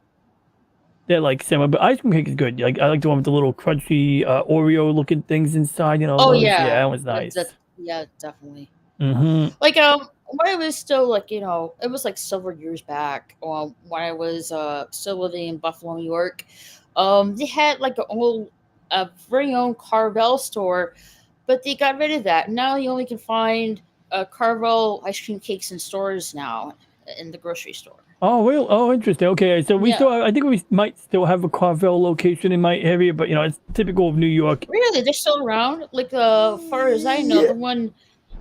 They're like similar, but ice cream cake is good. Like, I like the one with the little crunchy Oreo looking things inside.
Oh yeah,
that was nice.
Yeah, definitely.
Like
when I was still like, it was like several years back, when I was still living in Buffalo, New York. They had like a very own Carvel store, but they got rid of that. Now you only can find Carvel ice cream cakes in stores now in the grocery store.
Oh, well, interesting. Okay, so I think we might still have a Carvel location in my area, but it's typical of New York.
Really, they're still around. Like, far as I know, the one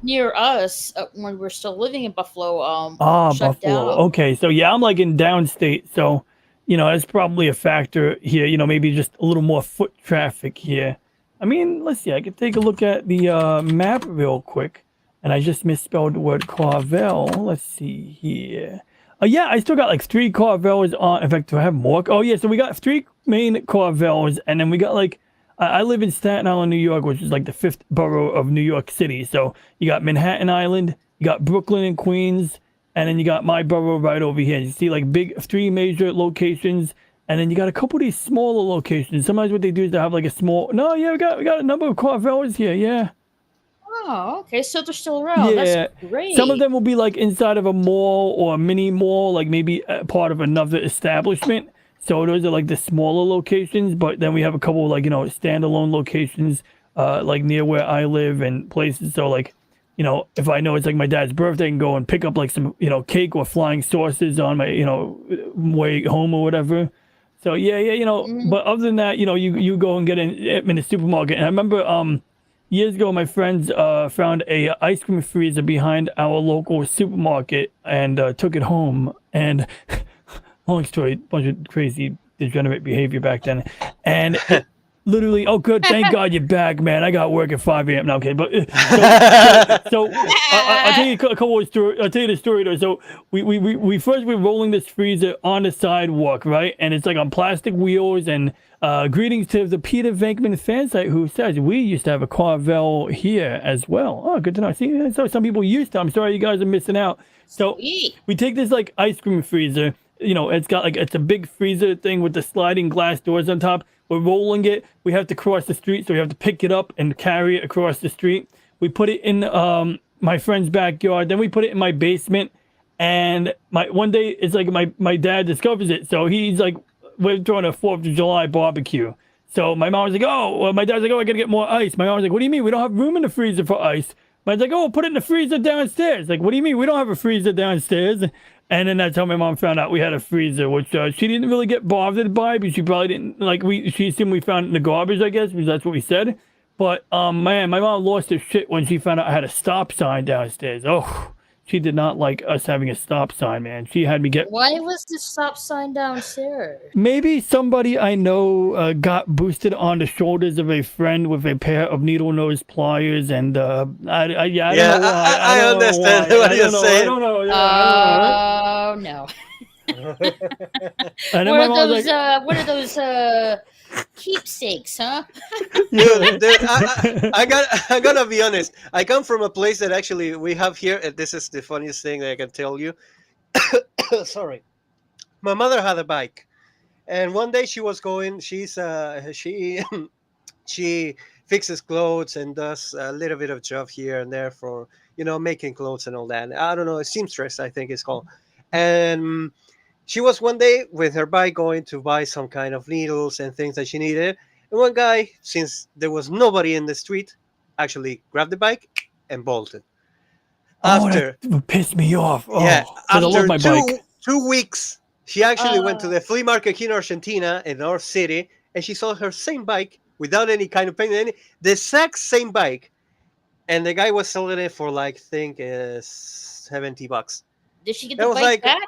near us when we're still living in Buffalo. Shut
Buffalo.
down.
Okay, so yeah, I'm like in downstate, so that's probably a factor here. Maybe just a little more foot traffic here. I mean, let's see. I could take a look at the map real quick, and I just misspelled the word Carvel. Let's see here. Yeah, I still got like 3 Carvels on. In fact, do I have more? Oh yeah, so we got 3 main Carvels, and then we got like I live in Staten Island, New York, which is like the 5th borough of New York City. So you got Manhattan Island, you got Brooklyn and Queens, and then you got my borough right over here. You see like 3 major locations, and then you got a couple of these smaller locations. Sometimes what they do is they have like a small. No, yeah, we got a number of Carvels here. Yeah.
Oh, okay. So they're still around.
Yeah.
That's great.
Some of them will be like inside of a mall or a mini mall, like maybe part of another establishment. So those are like the smaller locations, but then we have a couple like, standalone locations, like near where I live and places. So like, if I know it's like my dad's birthday, I can go and pick up like some, cake or flying saucers on my, way home or whatever. So yeah, but other than that, you go and get in the supermarket. And I remember, years ago, my friends found a ice cream freezer behind our local supermarket and took it home. And long story, bunch of crazy degenerate behavior back then. And literally, oh good, thank God you're back, man. I got work at 5 a.m. No, okay, but so I'll tell you a couple of stories. I'll tell you the story though. So we first were rolling this freezer on the sidewalk, right? And it's like on plastic wheels. And greetings to the Peter Venkman fan site who says we used to have a Carvel here as well. Oh, good to know. See, so some people used to. I'm sorry you guys are missing out. So we take this like ice cream freezer. It's got like it's a big freezer thing with the sliding glass doors on top. We're rolling it. We have to cross the street, so we have to pick it up and carry it across the street. We put it in my friend's backyard. Then we put it in my basement. And one day it's like my dad discovers it. So he's like, we're throwing a 4th of July barbecue. So my mom was like, my dad's like, I gotta get more ice. My mom was like, what do you mean? We don't have room in the freezer for ice. My dad's like, put it in the freezer downstairs. Like, what do you mean? We don't have a freezer downstairs. And then that's how my mom found out we had a freezer, which she didn't really get bothered by, because she probably didn't, she assumed we found it in the garbage, I guess, because that's what we said. But, man, my mom lost her shit when she found out I had a stop sign downstairs. Oh, she did not like us having a stop sign, man. She had me get...
Why was the stop sign downstairs?
Maybe somebody I know got boosted on the shoulders of a friend with a pair of needle-nose pliers, and I don't know why.
I understand what you're saying.
I don't know.
Oh, no.
And
What are those keepsakes, huh?
Dude, I gotta be honest. I come from a place that actually we have here, and this is the funniest thing that I can tell you. Sorry, my mother had a bike, and one day she was going. She fixes clothes and does a little bit of job here and there for making clothes and all that. I don't know, seamstress I think it's called, and. She was one day with her bike going to buy some kind of needles and things that she needed. And one guy, since there was nobody in the street, actually grabbed the bike and bolted.
That pissed me off.
Yeah,
I love my bike.
2 weeks, she actually went to the flea market here in Argentina, in our city, and she saw her same bike without any kind of paint, the exact same bike. And the guy was selling it for like, I think, $70.
Did she get the bike back?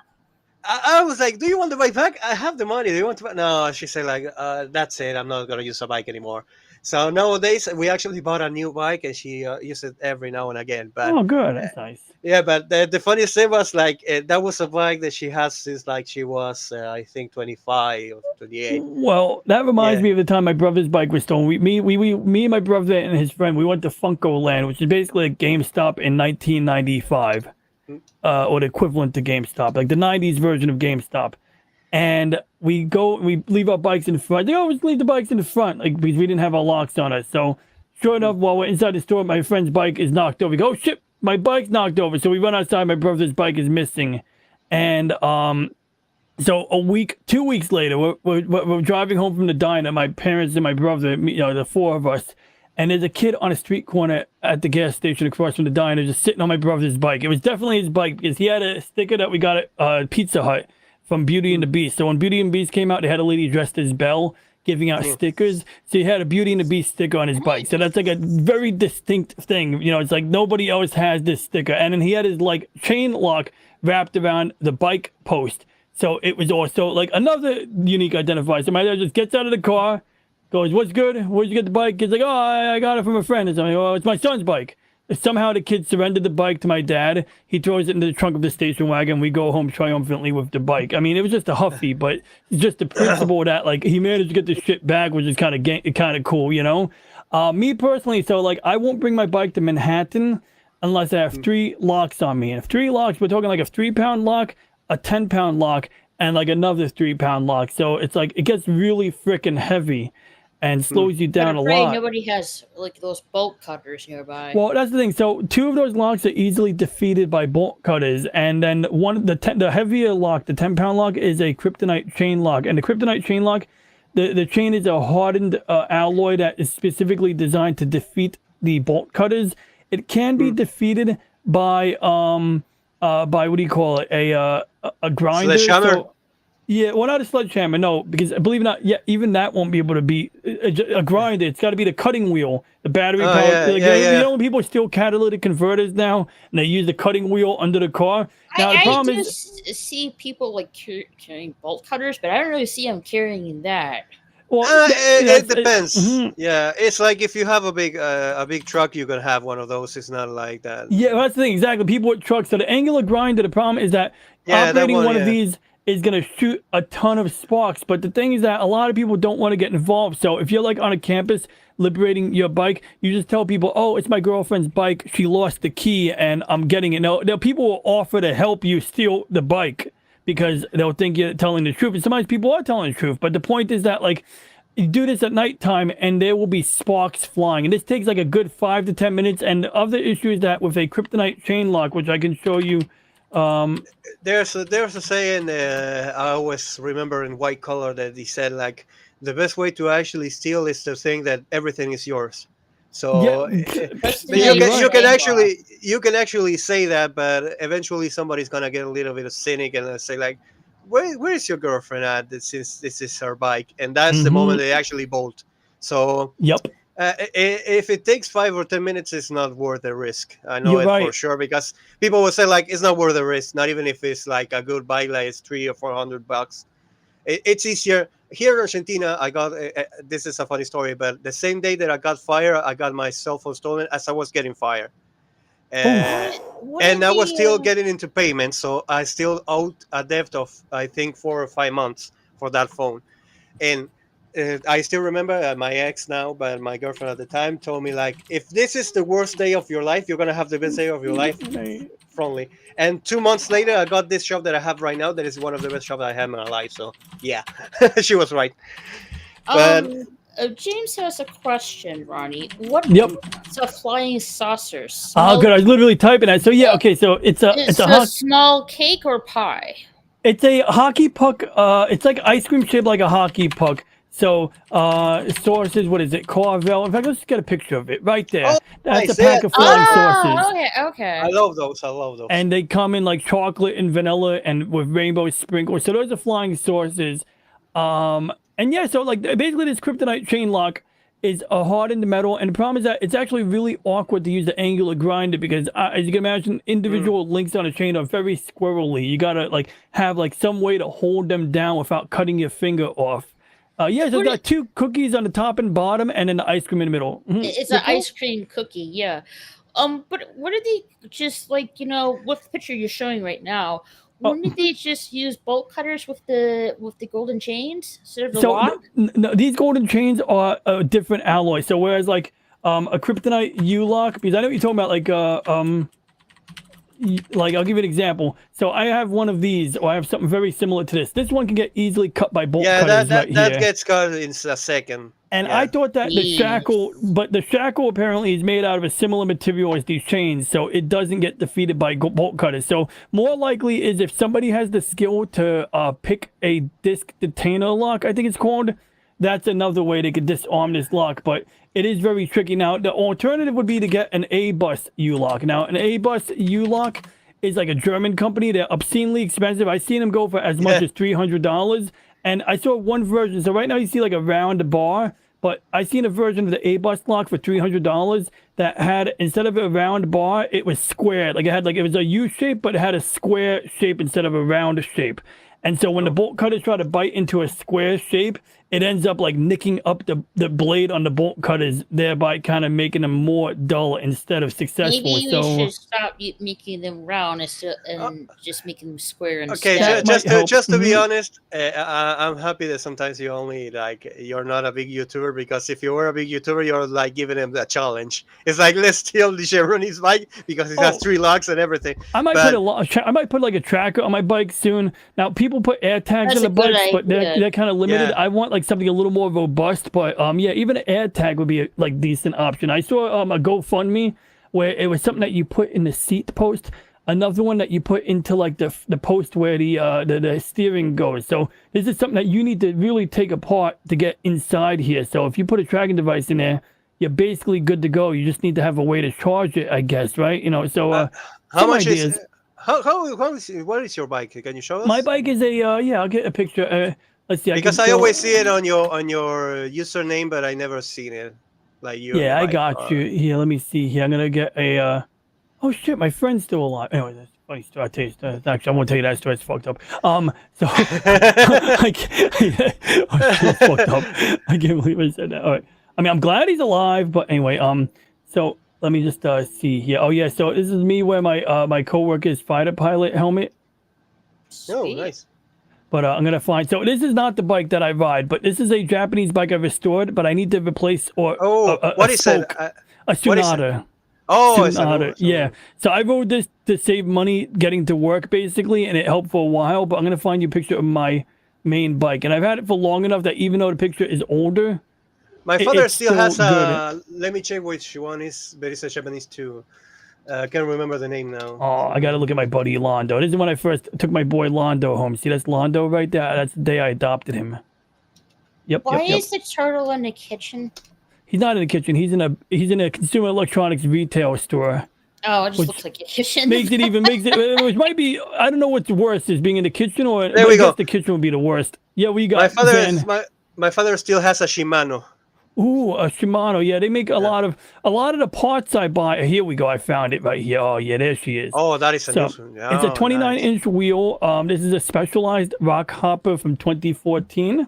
I was like, do you want the bike back? I have the money. Do you want to buy? No, she said like, that's it. I'm not going to use a bike anymore. So nowadays we actually bought a new bike and she uses it every now and again. But
oh, good. That's nice.
Yeah, but the funniest thing was like, that was a bike that she has since like she was, I think 25 or 28.
Well, that reminds me of the time my brother's bike was stolen. Me and my brother and his friend, we went to Funko Land, which is basically a GameStop in 1995. Or the equivalent to GameStop, like the 90s version of GameStop. And we leave our bikes in the front. They always leave the bikes in the front, like, because we didn't have our locks on us. So sure enough, while we're inside the store, my friend's bike is knocked over. We go, oh shit, my bike's knocked over. So we run outside, my brother's bike is missing. And so 2 weeks later, we're driving home from the diner, my parents and my brother, the 4 of us. And there's a kid on a street corner at the gas station across from the diner just sitting on my brother's bike. It was definitely his bike because he had a sticker that we got at Pizza Hut from Beauty and the Beast. So when Beauty and the Beast came out, they had a lady dressed as Belle giving out stickers. So he had a Beauty and the Beast sticker on his bike. So that's like a very distinct thing. You know, it's like nobody else has this sticker. And then he had his like chain lock wrapped around the bike post. So it was also like another unique identifier. So my dad just gets out of the car, goes, "What's good? Where'd you get the bike?" He's like, "Oh, I got it from a friend." And I'm like, "Oh, it's my son's bike." Somehow the kid surrendered the bike to my dad. He throws it into the trunk of the station wagon. We go home triumphantly with the bike. I mean, it was just a Huffy, but just the principle that like he managed to get the shit back was just kind of cool, you know. Me personally, so like I won't bring my bike to Manhattan unless I have 3 locks on me. And if 3 locks, we're talking like a 3-pound lock, a 10-pound lock, and like another 3-pound lock. So it's like it gets really freaking heavy and slows you down a lot.
Nobody has like those bolt cutters nearby.
Well, that's the thing. So 2 of those locks are easily defeated by bolt cutters, and then the heavier lock, the 10-pound lock, is a kryptonite chain lock. And the kryptonite chain lock, the chain is a hardened alloy that is specifically designed to defeat the bolt cutters. It can be defeated by what do you call it? A grinder.
Sledgehammer?
Yeah, well, not a sledgehammer, no, because believe it or not, yeah, even that won't be able to be a grinder. It's got to be the cutting wheel, the battery power. You know, when people steal catalytic converters now, and they use the cutting wheel under the car. Now the problem is,
see people like carrying bolt cutters, but I don't really see them carrying that.
Well, it depends. Yeah, it's like if you have a big truck, you can have one of those. It's not like that.
Yeah, that's the thing. Exactly. People with trucks. So the angular grinder, the problem is that operating one of these is going to shoot a ton of sparks. But the thing is that a lot of people don't want to get involved. So if you're like on a campus liberating your bike, you just tell people, "Oh, it's my girlfriend's bike. She lost the key and I'm getting it." Now people will offer to help you steal the bike because they'll think you're telling the truth. And sometimes people are telling the truth. But the point is that like you do this at nighttime and there will be sparks flying. And this takes like a good 5 to 10 minutes. And the other issue is that with a kryptonite chain lock, which I can show you,
there's a saying I always remember in White Collar that he said like the best way to actually steal is to think that everything is yours. So you can actually say that, but eventually somebody's gonna get a little bit of cynic and say like, where is your girlfriend at? Since this is her bike, and that's the moment they actually bolt. So if it takes 5 or 10 minutes, it's not worth the risk. I know for sure, because people will say like it's not worth the risk, not even if it's like a good bike, like it's $300 or $400. It's easier here in Argentina. I got this is a funny story, but the same day that I got fired, I got my cell phone stolen as I was getting fired, and I was still getting into payments, so I still owed a debt of I think 4 or 5 months for that phone, and. I still remember my ex now, but my girlfriend at the time told me like, if this is the worst day of your life, you're gonna have the best day of your life. Friendly. And 2 months later, I got this job that I have right now. That is one of the best jobs I have in my life. So yeah, she was right. But
James has a question, Ronnie. What's a flying saucer?
Oh, good. I was literally typing that. So yeah, okay. So it's a
small cake or pie.
It's a hockey puck. It's like ice cream shaped like a hockey puck. So, sources, what is it? Carvel. In fact, let's get a picture of it right there. Oh, that's a pack of flying saucers.
Okay.
I love those.
And they come in like chocolate and vanilla and with rainbow sprinkles. So those are flying saucers. And yeah, so like basically this kryptonite chain lock is a hardened metal. And the problem is that it's actually really awkward to use the angular grinder because as you can imagine, individual links on a chain are very squirrely. You gotta like have like some way to hold them down without cutting your finger off. So it's got 2 cookies on the top and bottom, and then the ice cream in the middle.
It's an ice cream cookie, yeah. But what did they just like? You know, with the picture you're showing right now, wouldn't they just use bolt cutters with the golden chains instead of the lock?
No, these golden chains are a different alloy. So whereas like a kryptonite U-lock, because I know what you're talking about, like I'll give you an example. So I have one of these, or I have something very similar to this. This one can get easily cut by bolt cutters.
Yeah, that gets cut in a second.
And I thought that the shackle apparently is made out of a similar material as these chains, so it doesn't get defeated by bolt cutters. So more likely is if somebody has the skill to pick a disc detainer lock, I think it's called, that's another way they could disarm this lock, but it is very tricky. Now, the alternative would be to get an A-Bus U-Lock. Now, an A-Bus U-Lock is like a German company. They're obscenely expensive. I've seen them go for as much as $300, and I saw one version. So right now you see like a round bar, but I seen a version of the A-Bus lock for $300 that had, instead of a round bar, it was squared. Like it was a U shape, but it had a square shape instead of a round shape. And so when the bolt cutters try to bite into a square shape, it ends up like nicking up the blade on the bolt cutters, thereby kind of making them more dull instead of successful.
Maybe
so
we should stop making them round and just making them square
Okay,
instead.
just to be
Mhm.
honest, I'm happy that sometimes you only like you're not a big YouTuber, because if you were a big YouTuber, you're like giving him the challenge. It's like, let's steal the Chevroni's bike because it has
Oh.
3 locks and everything.
I might
But-
I might put like a tracker on my bike soon. Now people put air tags
That's
on the
a good
bikes, but they're
idea.
kind of limited.
Yeah.
I want like something a little more robust. But yeah, even an air tag would be a like decent option. I saw a GoFundMe where it was something that you put in the seat post, another one that you put into like the post where the steering goes. So this is something that you need to really take apart to get inside here. So if you put a tracking device in there, you're basically good to go. You just need to have a way to charge it, I guess, right? You know, so
how
some
much
ideas.
is what is your bike? Can you show us?
My bike is a yeah. I'll get a picture. Let's see.
Because
can
I
go-
always see it on your username, but I never seen it. Like you. on
Yeah,
the
I
bike.
got you. Here, let me see. Here, I'm gonna get a. Oh shit, my friend's still alive. Anyway, that's a funny story. I'll tell you. Actually, I won't tell you that story. It's fucked up. So I can't, oh, shit, it's fucked up. I can't believe I said that. All right. I mean, I'm glad he's alive, but anyway. So let me just see here. Oh yeah. So this is me wearing my coworker's fighter pilot helmet.
Oh,
Sweet.
nice.
But I'm gonna find. So this is not the bike that I ride, but this is a Japanese bike I restored. But I need to replace or
Oh, what is it?
a
What is it?
Sonata.
Oh, it's
Sonata. Yeah. So I rode this to save money getting to work basically, and it helped for a while. But I'm gonna find you a picture of my main bike, and I've had it for long enough that even though the picture is older,
My father
it's
still has
still
a. Let me check which one is. But it's a Japanese too. I can't remember the name now.
oh, I gotta look at my buddy Londo. This is when I first took my boy Londo home. See, that's Londo right there. That's the day I adopted him. Yep.
Why
yep, yep.
is the turtle in the kitchen?
He's not in the kitchen. He's in a consumer electronics retail store.
Oh, it just
Which
looks like a kitchen.
Makes it which might be, I don't know what's worse, is being in the kitchen or
There we
I guess
go.
the kitchen would be the worst. Yeah, we got
My father
Zen.
is my father still has a Shimano.
Ooh, a Shimano. Yeah, they make a lot of the parts I buy. Here we go. I found it right here. Oh yeah, there she is.
Oh, that is a
So,
new one.
it's a
Oh,
29-inch wheel. This is a specialized rock hopper from 2014.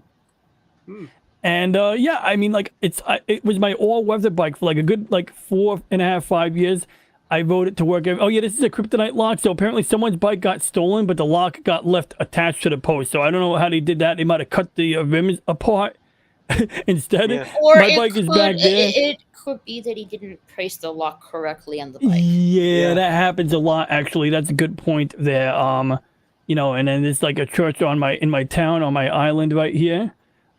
And yeah, I mean, like it was my all-weather bike for like a good 4.5, 5 years. I rode it to work. Oh yeah, this is a kryptonite lock. So apparently someone's bike got stolen, but the lock got left attached to the post. So I don't know how they did that. They might have cut the rims apart instead.
Yeah.
Or
My
it
bike is
could,
back there.
It could be that he didn't place the lock correctly on the bike.
Yeah,
Yeah.
that happens a lot actually. That's a good point there. You know, and then there's like a church in my town on my island right here.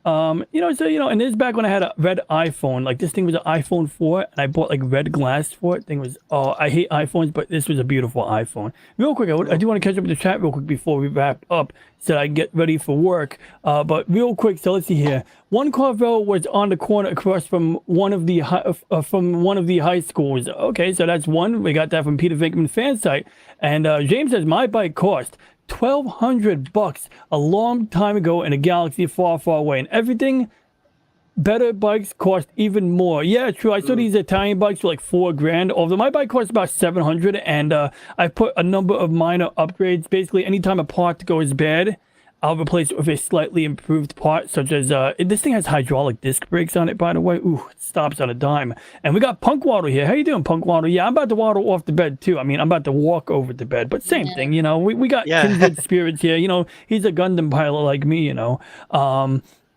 You know, so and this is back when I had a red iPhone. Like this thing was an iPhone 4, and I bought like red glass for it. Thing was, oh, I hate iPhones, but this was a beautiful iPhone. Real quick, I do want to catch up with the chat real quick before we wrap up, so I can get ready for work. But real quick, so let's see here. One Carvel was on the corner across from one of the high schools. Okay, so that's one. We got that from Peter Vinkman fan site, and James says my bike cost $1,200 a long time ago in a galaxy far, far away, and everything better bikes cost even more. Yeah, true. I saw these Italian bikes for like $4,000. Although my bike cost about $700, and I put a number of minor upgrades. Basically, anytime a part goes bad, I'll replace it with a slightly improved part, such as this thing has hydraulic disc brakes on it, by the way. Ooh, it stops on a dime. And we got Punk Waddle here. How you doing, Punk Waddle? Yeah, I'm about to waddle off the bed too. I mean, I'm about to walk over the bed, but same thing, you know. We got
Yeah.
kindred spirits here. You know, he's a Gundam pilot like me, you know.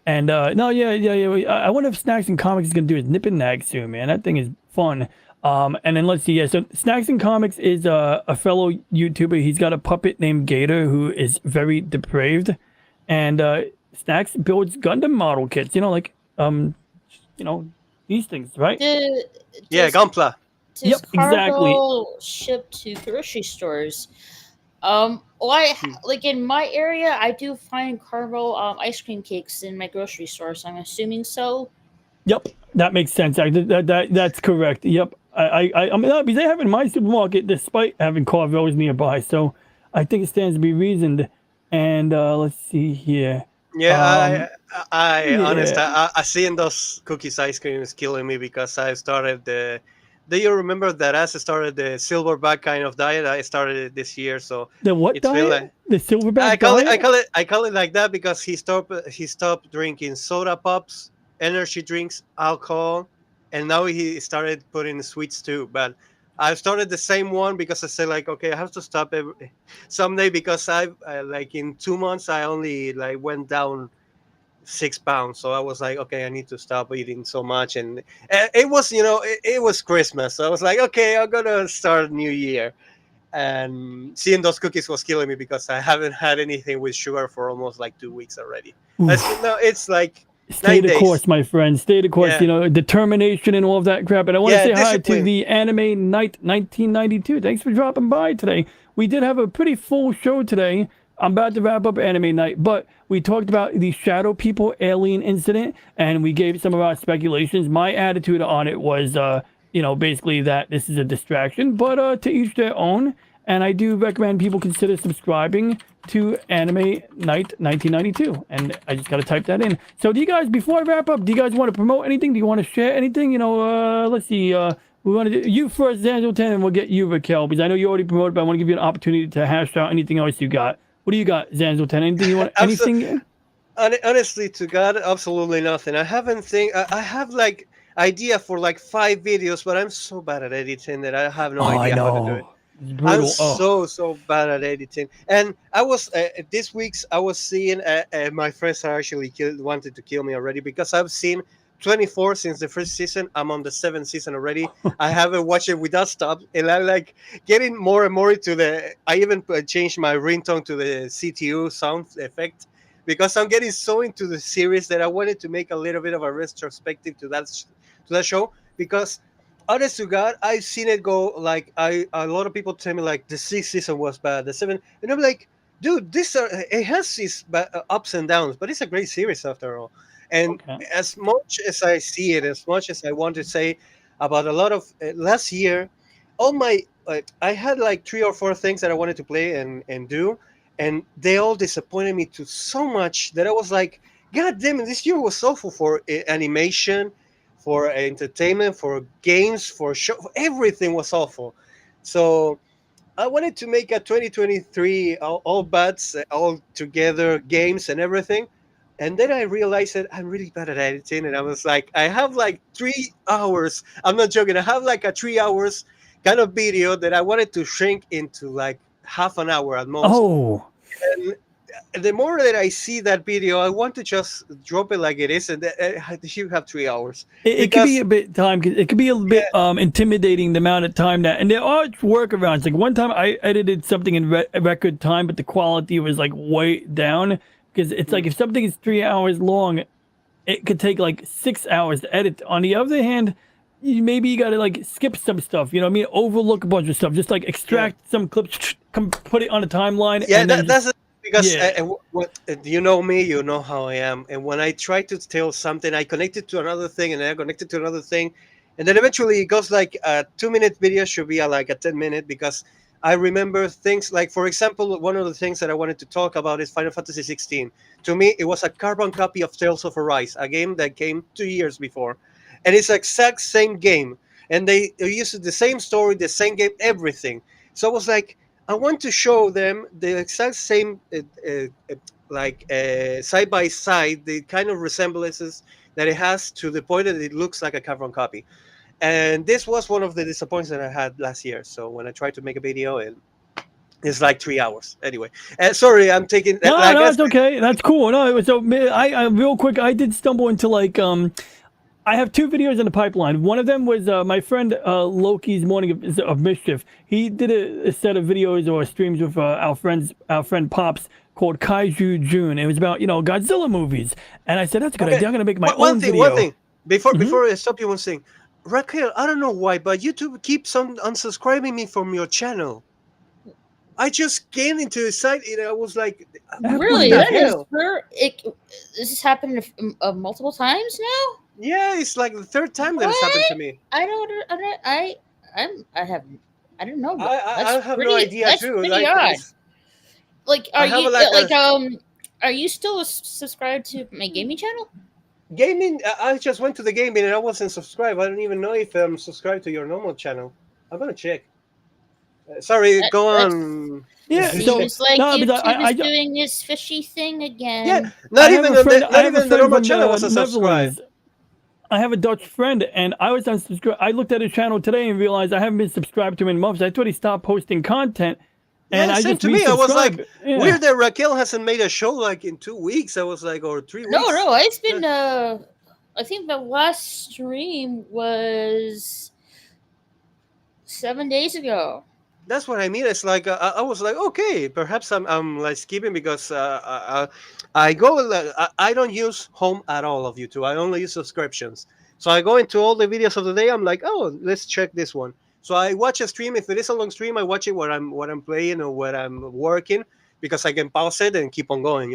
And no, yeah. I wonder if Snacks and Comics is gonna do his Nip and Nag soon, man. That thing is fun. And then let's see. Yeah, so Snacks and Comics is a fellow YouTuber. He's got a puppet named Gator who is very depraved, and Snacks builds Gundam model kits. You know, like these things, right?
Yeah, Gunpla.
Does
Yep, exactly.
Carvel ship to grocery stores? Well, like in my area, I do find Carvel ice cream cakes in my grocery store, so I'm assuming so.
Yep, that makes sense. That's correct. Yep, I mean, because they have it in my supermarket despite having Carvel's nearby, so I think it stands to be reasoned. And let's see here.
Yeah, I honest,
Yeah.
I seeing those cookies ice cream is killing me because I started the. Do you remember that as I started the silverback kind of diet? I started it this year, so
The what
it's been
diet?
like
The silverback diet?
I call it like that because he stopped drinking soda pops, energy drinks, alcohol, and now he started putting sweets too. But I started the same one because I said like, okay, I have to stop someday because I like in 2 months I only like went down 6 pounds. So I was like, okay, I need to stop eating so much. And it was, it was Christmas. So I was like, okay, I'm gonna start New Year. And seeing those cookies was killing me because I haven't had anything with sugar for almost like 2 weeks already. No,
Oof.
it's like
Stay
nine
the
days.
course, my friend. Stay the course.
Yeah,
You know, determination and all of that crap. And I want to
yeah,
say hi to
discipline.
the Anime Night 1992. Thanks for dropping by today. We did have a pretty full show today. I'm about to wrap up Anime Night, but we talked about the Shadow People alien incident, and we gave some of our speculations. My attitude on it was, basically that this is a distraction, but to each their own. And I do recommend people consider subscribing to Anime Night 1992. And I just got to type that in. So, do you guys, before I wrap up, do you guys want to promote anything? Do you want to share anything? Let's see. We want to do you first, Zanzo 10, and we'll get you, Raquel, because I know you already promoted, but I want to give you an opportunity to hash out anything else you got. What do you got, Zanzo 10? Anything you want? Anything?
Honestly, to God, absolutely nothing. I haven't think. I have like idea for like 5 videos, but I'm so bad at editing that I have no
Oh, I
idea how to do it.
know. It's
I'm
brutal. Oh.
so bad at editing. And I was this week's I was seeing my friends are actually wanted to kill me already because I've seen 24 since the first season. I'm on the 7th season already. I haven't watched it without stop, and I like getting more and more into the. I even changed my ringtone to the CTU sound effect because I'm getting so into the series that I wanted to make a little bit of a retrospective to that show because honest to God, I've seen it go like a lot of people tell me like the 6th season was bad, the 7th, and I'm like, dude, it has its ups and downs, but it's a great series after all. And
Okay.
as much as I see it, as much as I want to say about a lot of last year, all my I had like 3 or 4 things that I wanted to play and do, and they all disappointed me to so much that I was like, God damn it, this year was awful for animation, for entertainment, for games, for show, everything was awful. So I wanted to make a 2023 all bats all together games and everything. And then I realized that I'm really bad at editing, and I was like, I have like 3 hours. I'm not joking. I have like a 3 hours kind of video that I wanted to shrink into like half an hour at most.
Oh.
And the more that I see that video, I want to just drop it like it is, and you have 3 hours
It could be
because
a bit time. It could be a bit
yeah,
intimidating the amount of time that, and there are workarounds. Like one time, I edited something in record time, but the quality was like way down because it's like if something is 3 hours long, it could take like 6 hours to edit. On the other hand, maybe you gotta like skip some stuff. You know what I mean? Overlook a bunch of stuff. Just like
yeah.
extract some clips, come put it on a timeline,
Yeah,
and then just
that's it, because
yeah.
what you know me, you know how I am, and when I try to tell something, I connect it to another thing, and then I connect it to another thing, and then eventually it goes like a 2 minute video should be like a 10 minute because I remember things like, for example, one of the things that I wanted to talk about is Final Fantasy 16. To me, it was a carbon copy of Tales of Arise, a game that came 2 years before, and it's the exact same game, and they use the same story, the same game, everything. So I was like, I want to show them the exact same, side by side, the kind of resemblances that it has to the point that it looks like a carbon copy. And this was one of the disappointments that I had last year. So when I tried to make a video, it's like 3 hours. Anyway, sorry, I'm taking
No,
like
no,
I
it's okay. That's cool. No, so I real quick, I did stumble into like I have 2 videos in the pipeline. One of them was my friend Loki's Morning of Mischief. He did a set of videos or streams with our friend Pops called Kaiju June. It was about Godzilla movies, and I said that's a good idea.
okay.
I'm gonna make my
One
own
thing, one
video.
thing. Before
Hmm.
before I stop you, one thing. Raquel, I don't know why, but YouTube keeps on unsubscribing me from your channel. I just came into the site and I was like, what
Really,
the
that is
hell?
this has happened multiple times now.
Yeah, it's like the third time that has happened to
What?
me.
I have I don't know.
I have no idea
That's
too.
pretty
Like
odd. Like,
I
are
have
you
like a
like Are you still subscribed to my gaming channel?
Gaming, I just went to the gaming and I wasn't subscribed. I don't even know if I'm subscribed to your normal channel. I'm gonna check. Sorry, go
That's
on.
Yeah, so
seems like
no, because
YouTube is doing this fishy thing again.
Yeah,
I
not
have
even
a friend. I
not
have a
even the
friend
normal
from
channel
the
was a subscribe.
Netherlands. I have a Dutch friend, and I was unsubscribed. I looked at his channel today and realized I haven't been subscribed to him in months. I thought he stopped posting content, and
Yeah,
I
same
just
to me. I was like,
resubscribed. Yeah.
weird that Raquel hasn't made a show like in 2 weeks. I was like, or 3 weeks.
No, it's been I think the last stream was 7 days ago.
That's what I mean. It's like I was like, okay, perhaps I'm like skipping because I go I don't use home at all of YouTube. I only use subscriptions. So I go into all the videos of the day. I'm like, oh, let's check this one. So I watch a stream. If it is a long stream, I watch it what I'm playing or what I'm working because I can pause it and keep on going.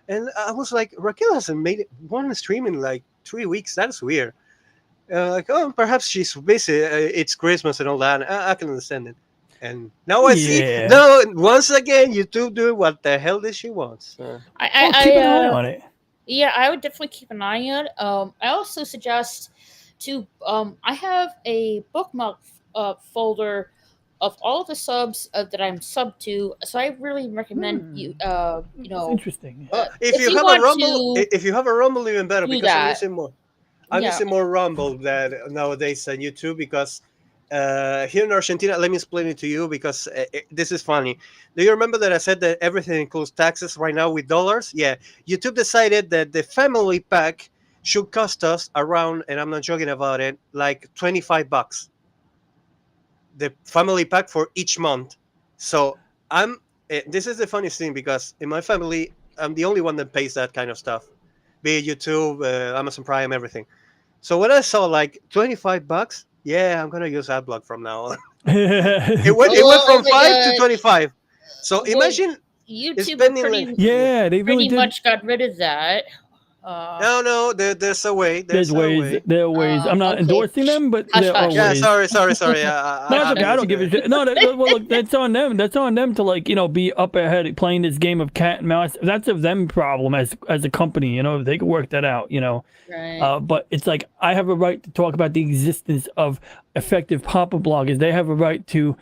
And I was like, Raquel hasn't made one stream in like 3 weeks. That's weird. Like, oh, perhaps she's busy. It's Christmas and all that. I can understand it. And now I see.
Yeah.
No, once again, YouTube doing what the hell does she wants.
Keep an eye on it.
Yeah, I would definitely keep an eye on it. I also suggest to I have a bookmark folder of all of the subs that I'm sub to, so I really recommend you.
That's interesting.
If you have a Rumble, if you have a Rumble, even better because I'm using more. I'm
Yeah.
using more Rumble than nowadays than YouTube because here in Argentina, let me explain it to you because this is funny. Do you remember that I said that everything includes taxes right now with dollars? Yeah, YouTube decided that the family pack should cost us around, and I'm not joking about it, like $25. The family pack for each month. So this is the funniest thing because in my family, I'm the only one that pays that kind of stuff, be it YouTube, Amazon Prime, everything. So when I saw like $25, yeah, I'm gonna use AdBlock from now on. It went from 5 to 25. So imagine
YouTube
spending
yeah, they really
pretty much got rid of that.
No, there's a way.
There's ways. There are ways. I'm not
okay.
endorsing them, but
Hush,
there are
hush.
Yeah,
ways.
sorry.
No, it's okay. I don't give a shit. No, well, look, that's on them. That's on them to be up ahead playing this game of cat and mouse. That's a them problem as a company. They can work that out.
Right.
But it's like I have a right to talk about the existence of effective pop-up bloggers. They have a right to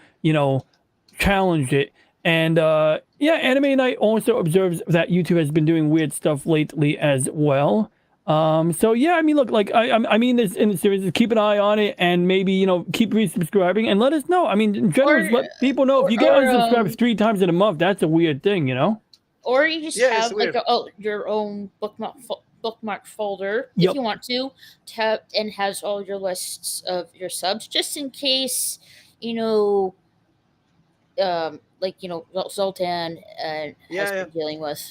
challenge it. And Anime Night also observes that YouTube has been doing weird stuff lately as well. So yeah, I mean, look, like I mean this in the series, keep an eye on it, and maybe keep resubscribing and let us know. I mean, in general, just let people know if you get unsubscribed 3 times in a month, that's a weird thing,
Or you just
Yeah, it's
have like
weird.
your own bookmark folder
Yep.
if you want to have and has all your lists of your subs just in case Zoltan has been dealing with.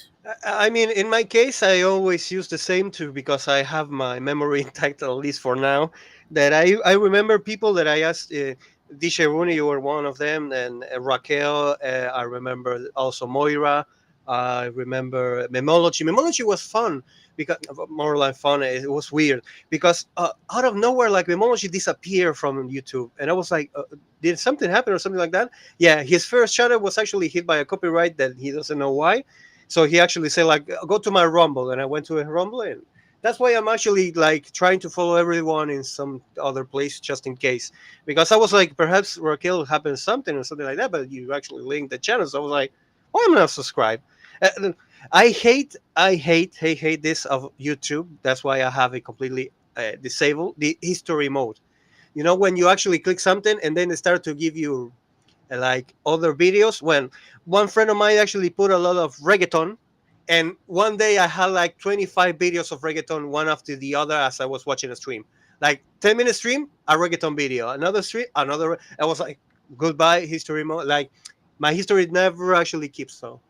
I mean, in my case, I always use the same too because I have my memory intact, at least for now. That I remember people that I asked. DJ Rooney, you were one of them, and Raquel. I remember also Moira. I remember Memology. Memology was fun because more like fun. It was weird because out of nowhere, like Memology disappeared from YouTube, and I was like, did something happen or something like that? Yeah, his first channel was actually hit by a copyright that he doesn't know why. So he actually said like, go to my Rumble, and I went to a Rumble, and that's why I'm actually like trying to follow everyone in some other place just in case, because I was like, perhaps Raquel happened something or something like that, but you actually linked the channel, so I was like, why am I not subscribed? I hate this of YouTube. That's why I have it completely disabled, the history mode. When you actually click something and then they start to give you like other videos. When one friend of mine actually put a lot of reggaeton, and one day I had like 25 videos of reggaeton, one after the other, as I was watching a stream. Like 10-minute stream, a reggaeton video, another stream, another. I was like, goodbye history mode. Like my history never actually keeps so.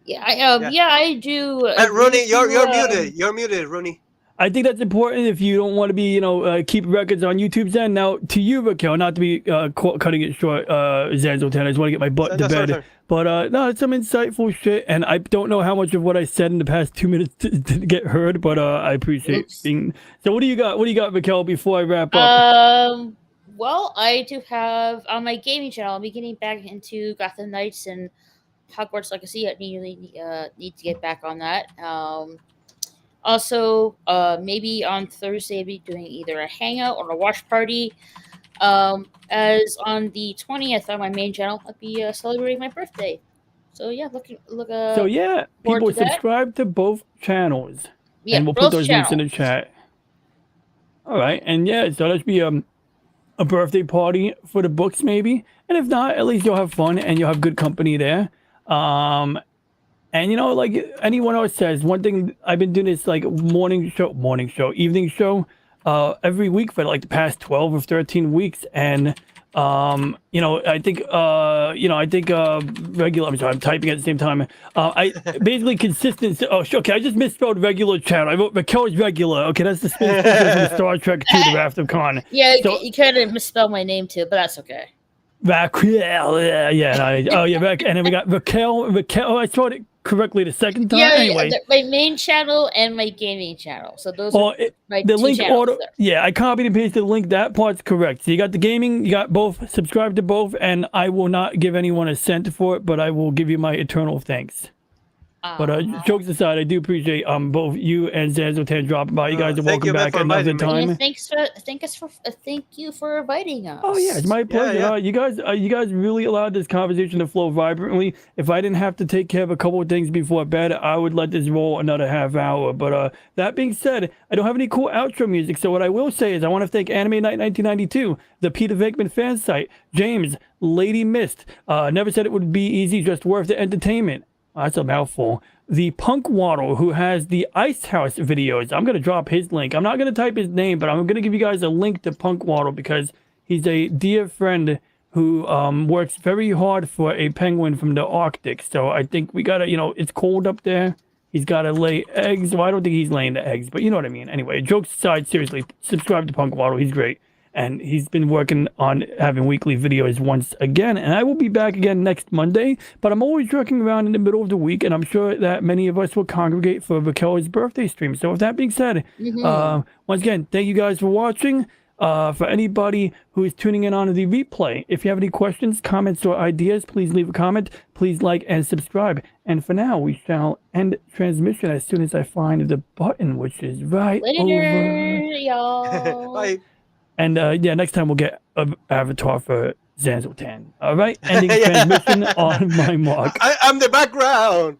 Yeah, I do.
Rooney, you're muted. You're muted, Rooney.
I think that's important if you don't want to be, keep records on YouTube's end. Now, to you, Raquel, not to be cutting it short, Zanzoltan, I just want to get my butt to bed. But no, it's some insightful shit, and I don't know how much of what I said in the past 2 minutes didn't get heard, but I appreciate being. So, what do you got? What do you got, Raquel? Before I wrap up.
Well, I do have on my gaming channel. I'll be getting back into Gotham Knights and Hogwarts Legacy. I need to get back on that. Also, maybe on Thursday, I'll be doing either a hangout or a watch party. As on the 20th on my main channel, I'll be celebrating my birthday. So yeah, look.
So yeah,
forward
people
to that.
subscribe to both channels,
Yeah,
and we'll put
both
those links in
channels.
the chat. All right, and yeah, so that should be a birthday party for the books maybe, and if not, at least you'll have fun and you'll have good company there. And you know, like anyone else says, one thing I've been doing this like evening show, every week for like the past 12 or 13 weeks, and you know, I think regular. I'm sorry, I'm typing at the same time. I basically consistent. Oh, okay, I just misspelled regular chat. I wrote Raquel's regular. Okay, that's the spin from the Star Trek 2, The Wrath of Khan.
Yeah,
So-
you kind of misspelled my name too, but that's okay.
Raquel, yeah. And then we got Raquel. Oh, I spelled it correctly the second time. Anyway,
my main channel and my gaming channel. So those
well,
are my
the
two
link
channels
order.
there.
Yeah, I copied and pasted the link. That part's correct. So you got the gaming, you got both. Subscribe to both, and I will not give anyone a cent for it, but I will give you my eternal thanks. But jokes aside, I do appreciate both you and Zanzotan dropping by. You guys are
thank
welcome
you, man,
back
for
another
inviting me.
time.
And thank you for inviting us.
Oh yeah, it's my pleasure.
yeah.
You guys really allowed this conversation to flow vibrantly. If I didn't have to take care of a couple of things before bed, I would let this roll another half hour. But that being said, I don't have any cool outro music. So what I will say is I want to thank Anime Night 1992, the Peter Venkman fan site, James, Lady Mist, Never Said It Would Be Easy, Just Worth the Entertainment. That's a mouthful. The Punk Waddle, who has the Ice House videos. I'm going to drop his link. I'm not going to type his name, but I'm going to give you guys a link to Punk Waddle because he's a dear friend who works very hard for a penguin from the Arctic. So I think we got to, it's cold up there. He's got to lay eggs. Well, I don't think he's laying the eggs, but you know what I mean. Anyway, jokes aside, seriously, subscribe to Punk Waddle. He's great. And he's been working on having weekly videos once again. And I will be back again next Monday. But I'm always working around in the middle of the week. And I'm sure that many of us will congregate for Raquel's birthday stream. So with that being said, once again, thank you guys for watching. For anybody who is tuning in on the replay, if you have any questions, comments, or ideas, please leave a comment. Please like and subscribe. And for now, we shall end transmission as soon as I find the button, which is right
Later,
over.
y'all.
Bye.
And yeah, next time we'll get an avatar for Zanzotan. All right, ending transmission on my mark.
I'm the background.